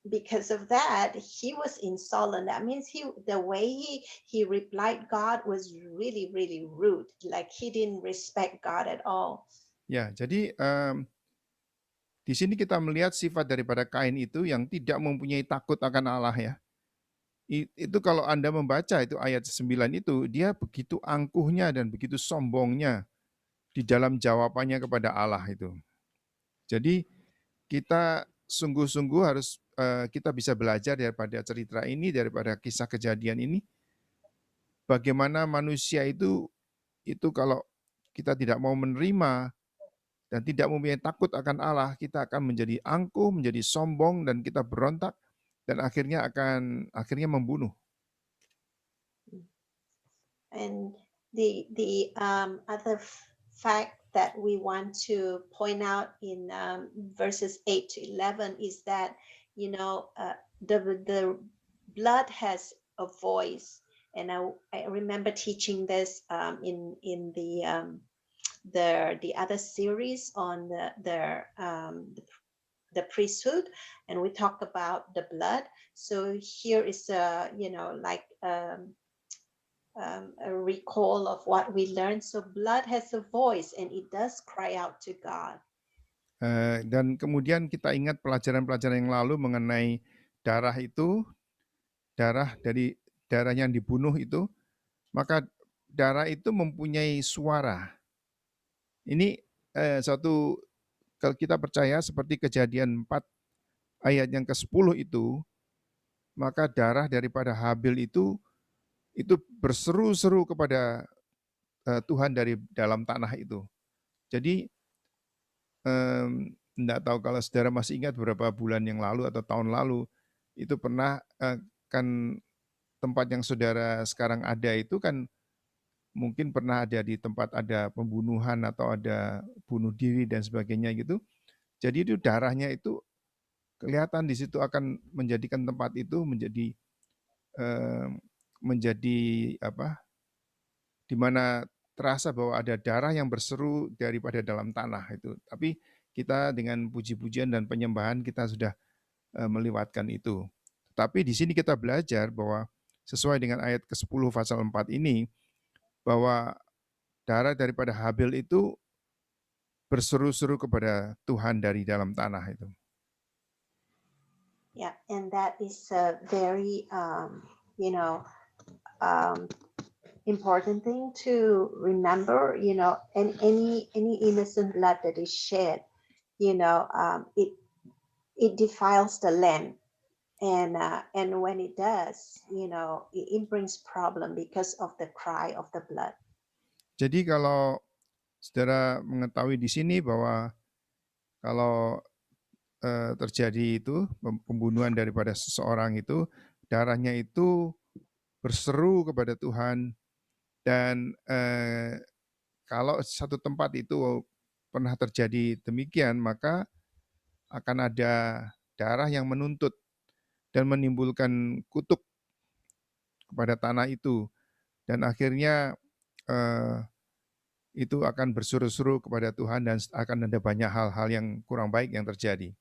because of that, he was insolent. That means the way he replied God was really, really rude. Like he didn't respect God at all. Ya, jadi di sini kita melihat sifat daripada Kain itu yang tidak mempunyai takut akan Allah ya. Itu kalau Anda membaca itu ayat 9 itu, dia begitu angkuhnya dan begitu sombongnya di dalam jawabannya kepada Allah itu. Jadi kita sungguh-sungguh harus kita bisa belajar daripada cerita ini, daripada kisah kejadian ini, bagaimana manusia itu kalau kita tidak mau menerima dan tidak mempunyai takut akan Allah, kita akan menjadi angkuh, menjadi sombong, dan kita berontak, dan akhirnya membunuh. And the other fact that we want to point out in verses 8 to 11 is that, you know, the blood has a voice. And I remember teaching this in the other series on the priesthood, and we talked about the blood. So here is a recall of what we learned. So blood has a voice and it does cry out to God. Dan kemudian kita ingat pelajaran-pelajaran yang lalu mengenai darah itu, darah yang dibunuh itu, maka darah itu mempunyai suara. Ini kalau kita percaya seperti Kejadian 4 ayat yang ke-10 itu, maka darah daripada Habil itu berseru-seru kepada Tuhan dari dalam tanah itu. Jadi enggak tahu kalau saudara masih ingat beberapa bulan yang lalu atau tahun lalu, itu pernah kan tempat yang saudara sekarang ada itu kan mungkin pernah ada di tempat ada pembunuhan atau ada bunuh diri dan sebagainya gitu. Jadi itu darahnya itu kelihatan di situ akan menjadikan tempat itu menjadi apa? Di mana terasa bahwa ada darah yang berseru daripada dalam tanah itu. Tapi kita dengan puji-pujian dan penyembahan kita sudah melewatkan itu. Tapi di sini kita belajar bahwa sesuai dengan ayat ke-10 pasal 4 ini, bahwa darah daripada Habil itu berseru-seru kepada Tuhan dari dalam tanah itu. Yeah, and that is a very, important thing to remember. You know, and any innocent blood that is shed, it defiles the land, and when it does, it brings problem because of the cry of the blood. Jadi kalau saudara mengetahui di sini bahwa kalau terjadi itu pembunuhan daripada seseorang itu, darahnya itu berseru kepada Tuhan, dan kalau satu tempat itu pernah terjadi demikian, maka akan ada darah yang menuntut dan menimbulkan kutuk kepada tanah itu, dan akhirnya itu akan berseru-seru kepada Tuhan dan akan ada banyak hal-hal yang kurang baik yang terjadi.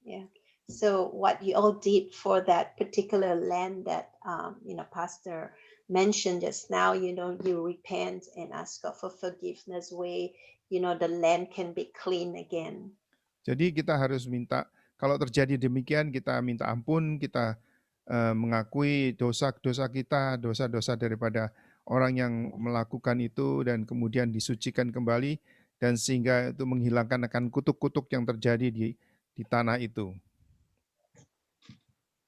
Yeah. So what you all did for that particular land that Pastor mentioned just now, you repent and ask God for forgiveness, where the land can be clean again. Jadi kita harus minta, kalau terjadi demikian kita minta ampun, kita mengakui dosa-dosa kita, dosa-dosa daripada orang yang melakukan itu, dan kemudian disucikan kembali, dan sehingga itu menghilangkan akan kutuk-kutuk yang terjadi di tanah itu.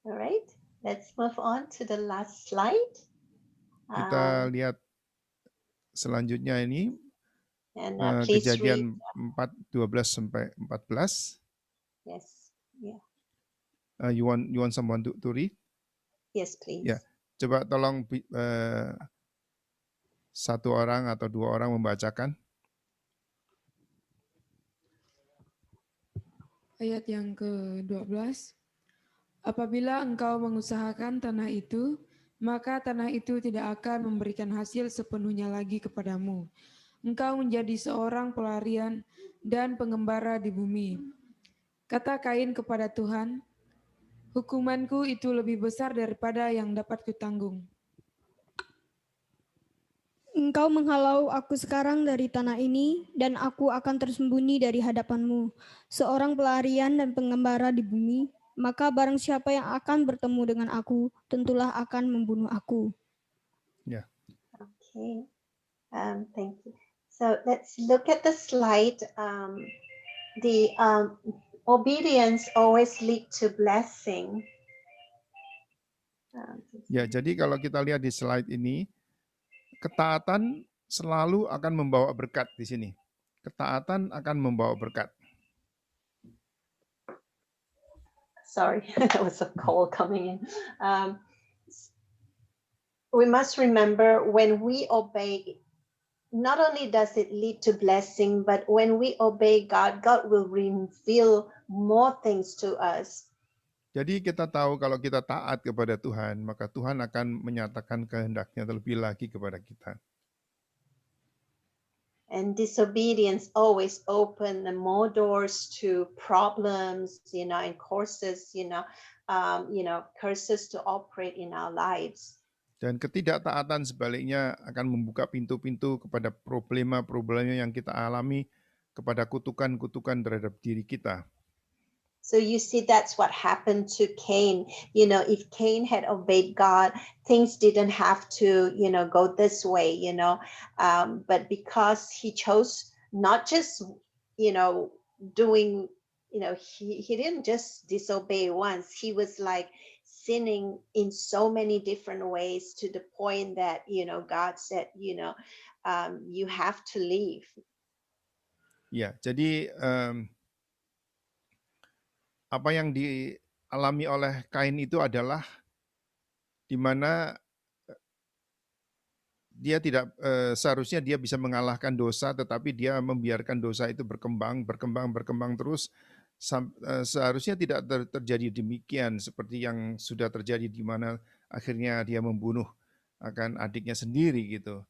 Alright, let's move on to the last slide. Kita lihat selanjutnya ini, And please Kejadian read. 4:12 sampai 14. Yes, yeah. You want someone to read? Yes, please. Yeah. Coba tolong satu orang atau dua orang membacakan. Ayat yang ke-12. Apabila engkau mengusahakan tanah itu, maka tanah itu tidak akan memberikan hasil sepenuhnya lagi kepadamu. Engkau menjadi seorang pelarian dan pengembara di bumi. Kata Kain kepada Tuhan, hukumanku itu lebih besar daripada yang dapat kutanggung. Engkau menghalau aku sekarang dari tanah ini, dan aku akan tersembunyi dari hadapanmu, seorang pelarian dan pengembara di bumi. Maka barang siapa yang akan bertemu dengan aku, tentulah akan membunuh aku. Ya. Okay, thank you. So let's look at the slide. The obedience always lead to blessing. Ya, jadi kalau kita lihat di slide ini, ketaatan selalu akan membawa berkat di sini. Ketaatan akan membawa berkat. Sorry, that was a call coming in. We must remember when we obey, not only does it lead to blessing, but when we obey God, God will reveal more things to us. Jadi kita tahu kalau kita taat kepada Tuhan, maka Tuhan akan menyatakan kehendaknya terlebih lagi kepada kita. And disobedience always open more doors to problems, and curses, curses to operate in our lives. Dan ketidaktaatan sebaliknya akan membuka pintu-pintu kepada problema-problema yang kita alami, kepada kutukan-kutukan terhadap diri kita. So you see, that's what happened to Cain. If Cain had obeyed God, things didn't have to, go this way, but because he chose not just, doing, he didn't just disobey once. He was like sinning in so many different ways to the point that, God said, you have to leave. Ya, jadi apa yang dialami oleh Kain itu adalah di mana dia tidak seharusnya dia bisa mengalahkan dosa, tetapi dia membiarkan dosa itu berkembang terus. Seharusnya tidak terjadi demikian seperti yang sudah terjadi, di mana akhirnya dia membunuh akan adiknya sendiri gitu.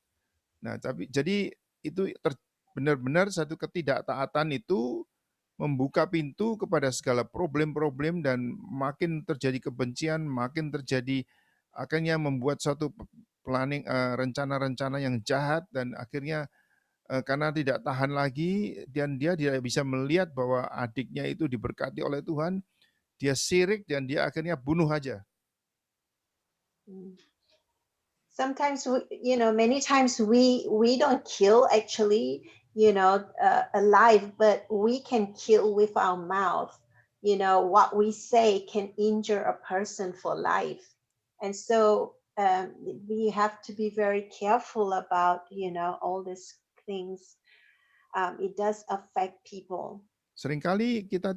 Nah, tapi jadi itu benar-benar satu ketidaktaatan itu membuka pintu kepada segala problem-problem, dan makin terjadi kebencian, makin terjadi akhirnya membuat suatu planning, rencana-rencana yang jahat, dan akhirnya karena tidak tahan lagi dan dia tidak bisa melihat bahwa adiknya itu diberkati oleh Tuhan, dia sirik dan dia akhirnya bunuh aja. Sometimes many times we don't kill actually, alive, but we can kill with our mouth. What we say can injure a person for life, and so we have to be very careful about all these things. It does affect people. Seringkali kita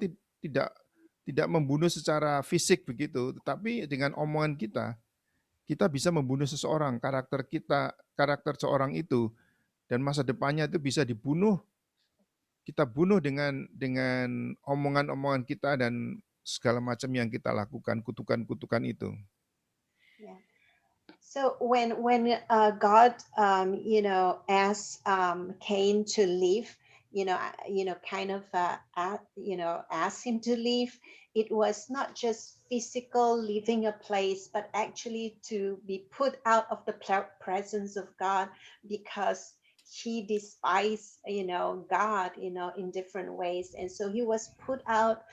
tidak membunuh secara fisik begitu, tetapi dengan omongan kita bisa membunuh seseorang, karakter seorang itu, dan masa depannya itu bisa dibunuh. Kita bunuh dengan omongan-omongan kita dan segala macam yang kita lakukan, kutukan-kutukan itu. Yeah. So when God asked Cain to leave, asked him to leave, it was not just physical leaving a place, but actually to be put out of the presence of God, because he despised, God, in different ways. And so he was put out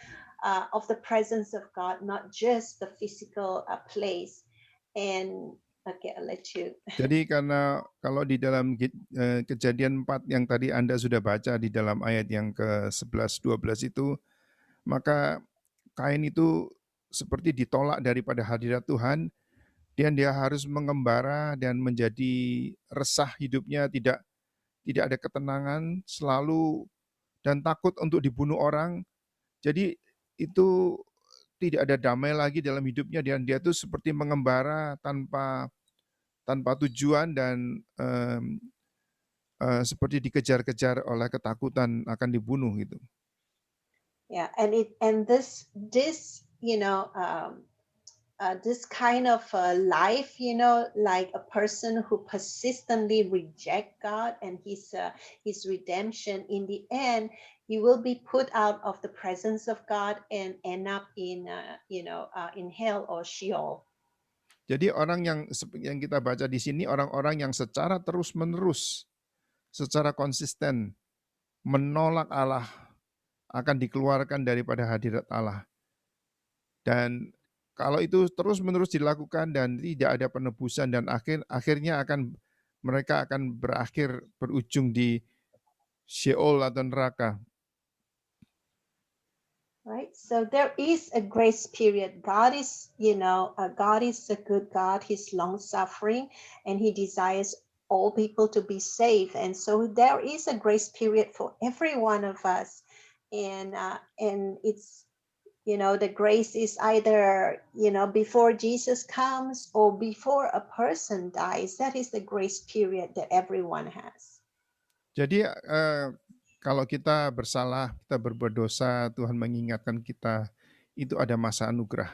of the presence of God, not just the physical place. And okay, I'll let you. Jadi karena kalau di dalam Kejadian 4 yang tadi Anda sudah baca di dalam ayat yang ke-11-12 itu, maka Kain itu seperti ditolak daripada hadirat Tuhan, dan dia harus mengembara dan menjadi resah hidupnya, tidak ada ketenangan, selalu dan takut untuk dibunuh orang. Jadi itu tidak ada damai lagi dalam hidupnya dan dia tuh seperti mengembara tanpa tujuan dan seperti dikejar-kejar oleh ketakutan akan dibunuh gitu. Yeah, and this this kind of life, like a person who persistently reject God and his redemption, in the end, he will be put out of the presence of God and end up in in hell or Sheol. Jadi orang yang kita baca di sini orang-orang yang secara terus-menerus, secara konsisten menolak Allah akan dikeluarkan daripada hadirat Allah. Dan kalau itu terus-menerus dilakukan dan tidak ada penebusan dan akhirnya mereka akan berujung di Sheol atau neraka. Right, so there is a grace period. God is a good God. He's long suffering, and He desires all people to be saved. And so there is a grace period for every one of us, and it's the grace is either before Jesus comes or before a person dies. That is the grace period that everyone has. Jadi kalau kita bersalah, kita berbuat dosa, Tuhan mengingatkan kita, itu ada masa anugerah.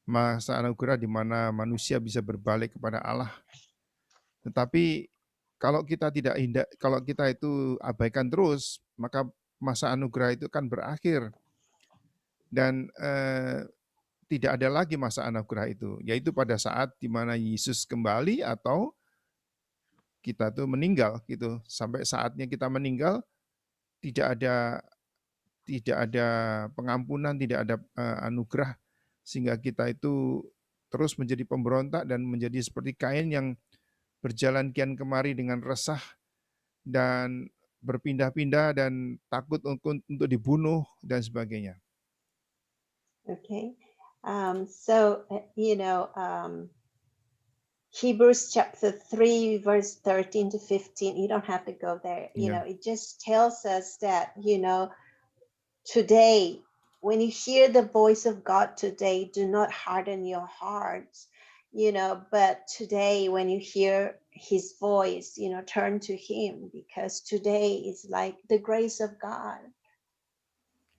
Masa anugerah di mana manusia bisa berbalik kepada Allah. Tetapi kalau kita kalau kita itu abaikan terus, maka masa anugerah itu kan berakhir. Dan tidak ada lagi masa anugerah itu, yaitu pada saat di mana Yesus kembali atau kita tuh meninggal gitu. Sampai saatnya kita meninggal, tidak ada pengampunan, tidak ada anugerah, sehingga kita itu terus menjadi pemberontak dan menjadi seperti Kain yang berjalan kian kemari dengan resah dan berpindah-pindah dan takut untuk dibunuh dan sebagainya. Okay, so Hebrews chapter 3 verse 13 to 15, you don't have to go there. It just tells us that today, when you hear the voice of God today, do not harden your hearts, but today when you hear His voice, turn to Him, because today is like the grace of God.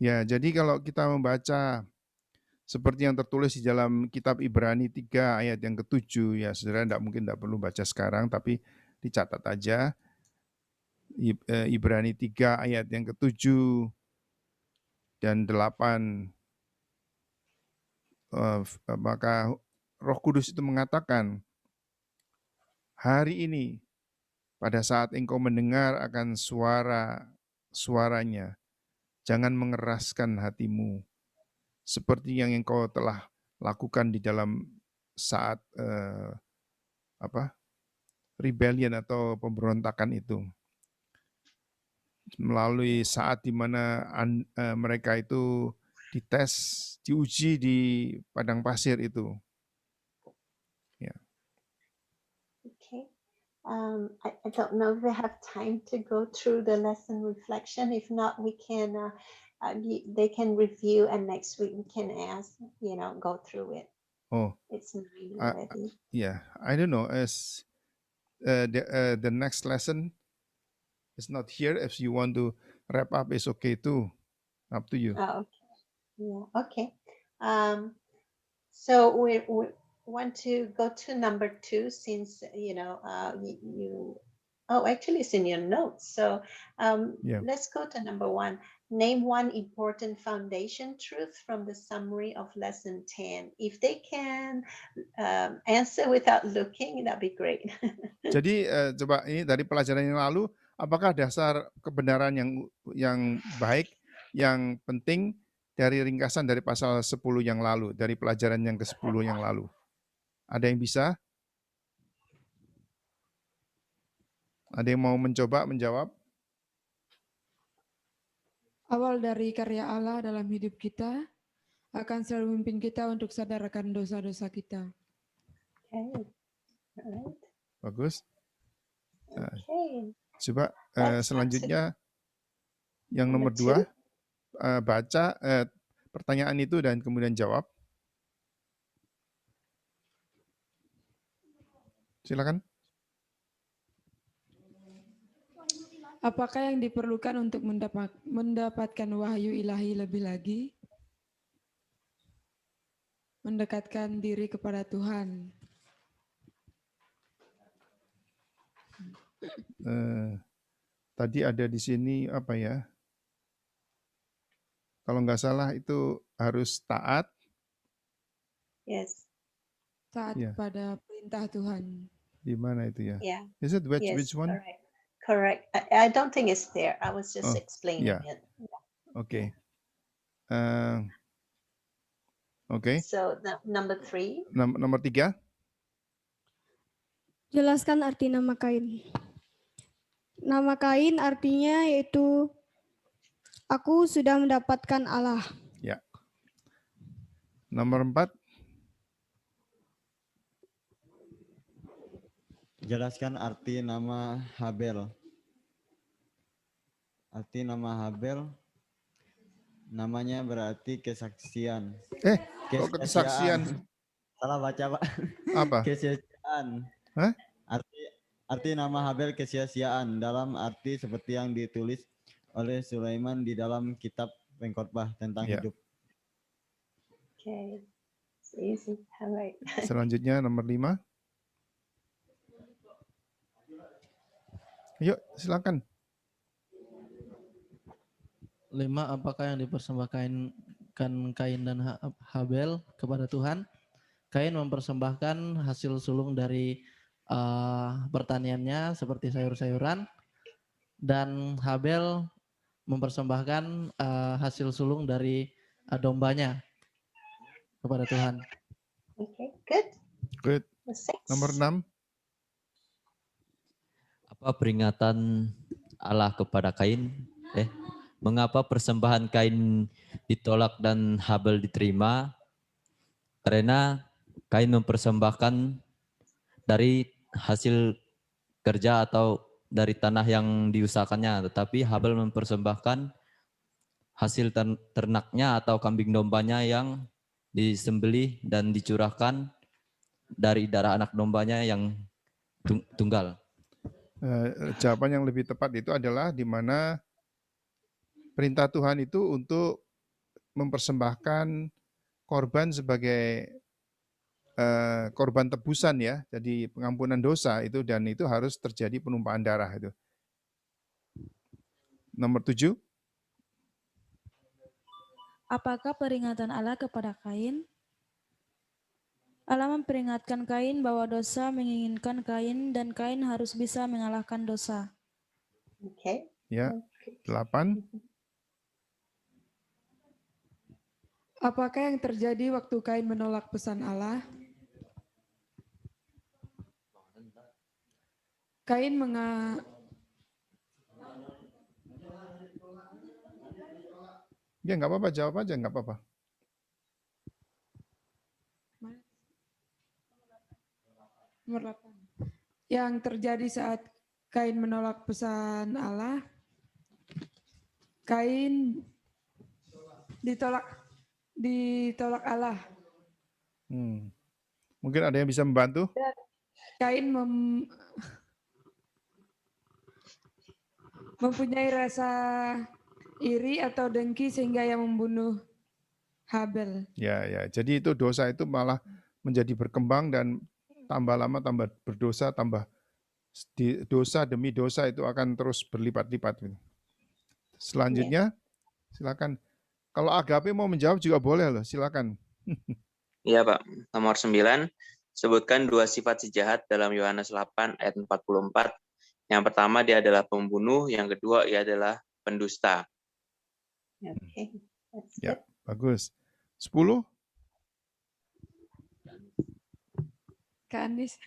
Ya, jadi kalau kita membaca seperti yang tertulis di dalam kitab Ibrani 3 ayat yang ke-7, ya saudara tidak perlu baca sekarang, tapi dicatat aja. Ibrani 3 ayat yang ke-7 dan 8, maka Roh Kudus itu mengatakan, hari ini pada saat engkau mendengar akan suaranya, jangan mengeraskan hatimu, seperti yang engkau telah lakukan di dalam saat rebellion atau pemberontakan itu. Melalui saat di mana mereka itu diuji di padang pasir itu. Ya. Okay. I don't know if we have time to go through the lesson reflection. If not, we can they can review, and next week we can go through it. Oh, it's 9 already. Yeah, I don't know. As the next lesson is not here. If you want to wrap up, it's okay too. Up to you. Oh, okay. Yeah. Okay. So we want to go to number 2, since actually it's in your notes. So let's go to number 1. Name one important foundation truth from the summary of lesson 10. If they can answer without looking, that'd be great. Jadi coba ini dari pelajaran yang lalu, apakah dasar kebenaran yang baik, yang penting dari ringkasan dari pasal 10 yang lalu, dari pelajaran yang ke-10 yang lalu? Ada yang bisa? Ada yang mau mencoba menjawab? Awal dari karya Allah dalam hidup kita akan selalu memimpin kita untuk sadar akan dosa-dosa kita. Okay. Alright. Bagus. Okay. Coba selanjutnya yang nomor 2, pertanyaan itu dan kemudian jawab. Silakan. Apakah yang diperlukan untuk mendapatkan wahyu ilahi lebih lagi? Mendekatkan diri kepada Tuhan. Tadi ada di sini apa ya? Kalau nggak salah itu harus taat. Yes. Taat Ya. pada perintah Tuhan. Di mana itu ya? Yeah. Is it which Yes. one? Correct. I don't think it's there. I was just Oh, explaining yeah. it. Oke. Oke. So number 3. Nomor 3. Jelaskan arti nama Kain. Nama Kain artinya yaitu aku sudah mendapatkan Allah. Ya. Nomor 4. Jelaskan arti nama Habel. Arti nama Habel, namanya berarti kesaksian. Kok kesaksian? Salah baca, Pak. Apa? Kesia-siaan. Hah? Arti nama Habel kesia-siaan dalam arti seperti yang ditulis oleh Sulaiman di dalam kitab Pengkhotbah tentang Ya. hidup. Okay. It's easy. All right. Selanjutnya nomor 5. Yuk, silakan. 5. Apakah yang dipersembahkan Kain dan Habel kepada Tuhan? Kain mempersembahkan hasil sulung dari pertaniannya seperti sayur-sayuran, dan Habel mempersembahkan hasil sulung dari dombanya kepada Tuhan. Okay. Good. Good. The 6. Nomor 6. Apa peringatan Allah kepada Kain? Mengapa persembahan Kain ditolak dan Habel diterima? Karena Kain mempersembahkan dari hasil kerja atau dari tanah yang diusahakannya, tetapi Habel mempersembahkan hasil ternaknya atau kambing dombanya yang disembelih dan dicurahkan dari darah anak dombanya yang tunggal. Jawaban yang lebih tepat itu adalah di mana perintah Tuhan itu untuk mempersembahkan korban sebagai korban tebusan ya, jadi pengampunan dosa itu, dan itu harus terjadi penumpahan darah itu. Nomor 7. Apakah peringatan Allah kepada Kain? Allah memperingatkan Kain bahwa dosa menginginkan Kain dan Kain harus bisa mengalahkan dosa. Okay. Ya, 8. Apakah yang terjadi waktu Kain menolak pesan Allah? Kain Ya nggak apa-apa, jawab aja nggak apa-apa. Nomor 8. Yang terjadi saat Kain menolak pesan Allah, Kain ditolak Allah. Mungkin ada yang bisa membantu? Kain mempunyai rasa iri atau dengki sehingga ia membunuh Habel. Ya, jadi itu dosa itu malah menjadi berkembang dan tambah lama tambah berdosa, tambah dosa demi dosa itu akan terus berlipat-lipat. Selanjutnya, silakan. Kalau Agape mau menjawab juga boleh loh, silakan. Iya Pak, nomor 9, sebutkan 2 sifat si jahat dalam Yohanes 8 ayat 44. Yang pertama dia adalah pembunuh, yang kedua ia adalah pendusta. Okay. Ya, bagus. 10. Kak Andis.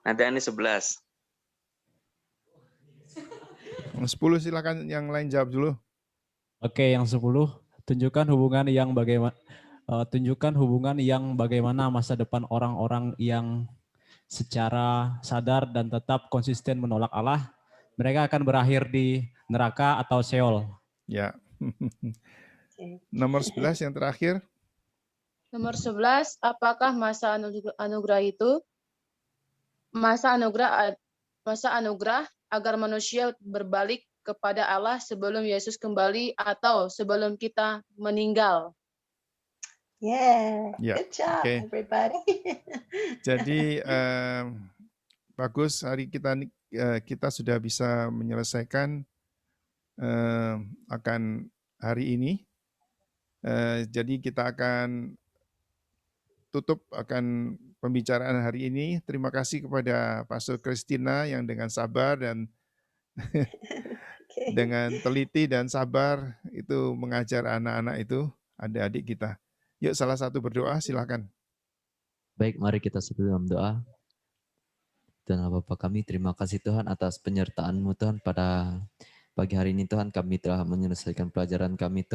Nanti ini 11. 10 silakan, yang lain jawab dulu. Oke, yang 10, tunjukkan hubungan yang bagaimana masa depan orang-orang yang secara sadar dan tetap konsisten menolak Allah, mereka akan berakhir di neraka atau Sheol. Ya, Okay. Nomor 11 yang terakhir. Nomor 11, apakah masa anugerah itu? Masa anugerah agar manusia berbalik kepada Allah sebelum Yesus kembali atau sebelum kita meninggal. Yeah, Ya, good job, oke. everybody. Jadi bagus hari kita sudah bisa menyelesaikan akan hari ini. Jadi kita akan tutup akan pembicaraan hari ini. Terima kasih kepada Pastor Christina yang dengan sabar dan Okay. dengan teliti dan sabar itu mengajar anak-anak itu, adik-adik kita. Yuk salah satu berdoa, silakan. Baik, mari kita sebelum doa. Tuhan Bapa kami, terima kasih Tuhan atas penyertaan-Mu Tuhan pada pagi hari ini Tuhan. Kami telah menyelesaikan pelajaran kami Tuhan.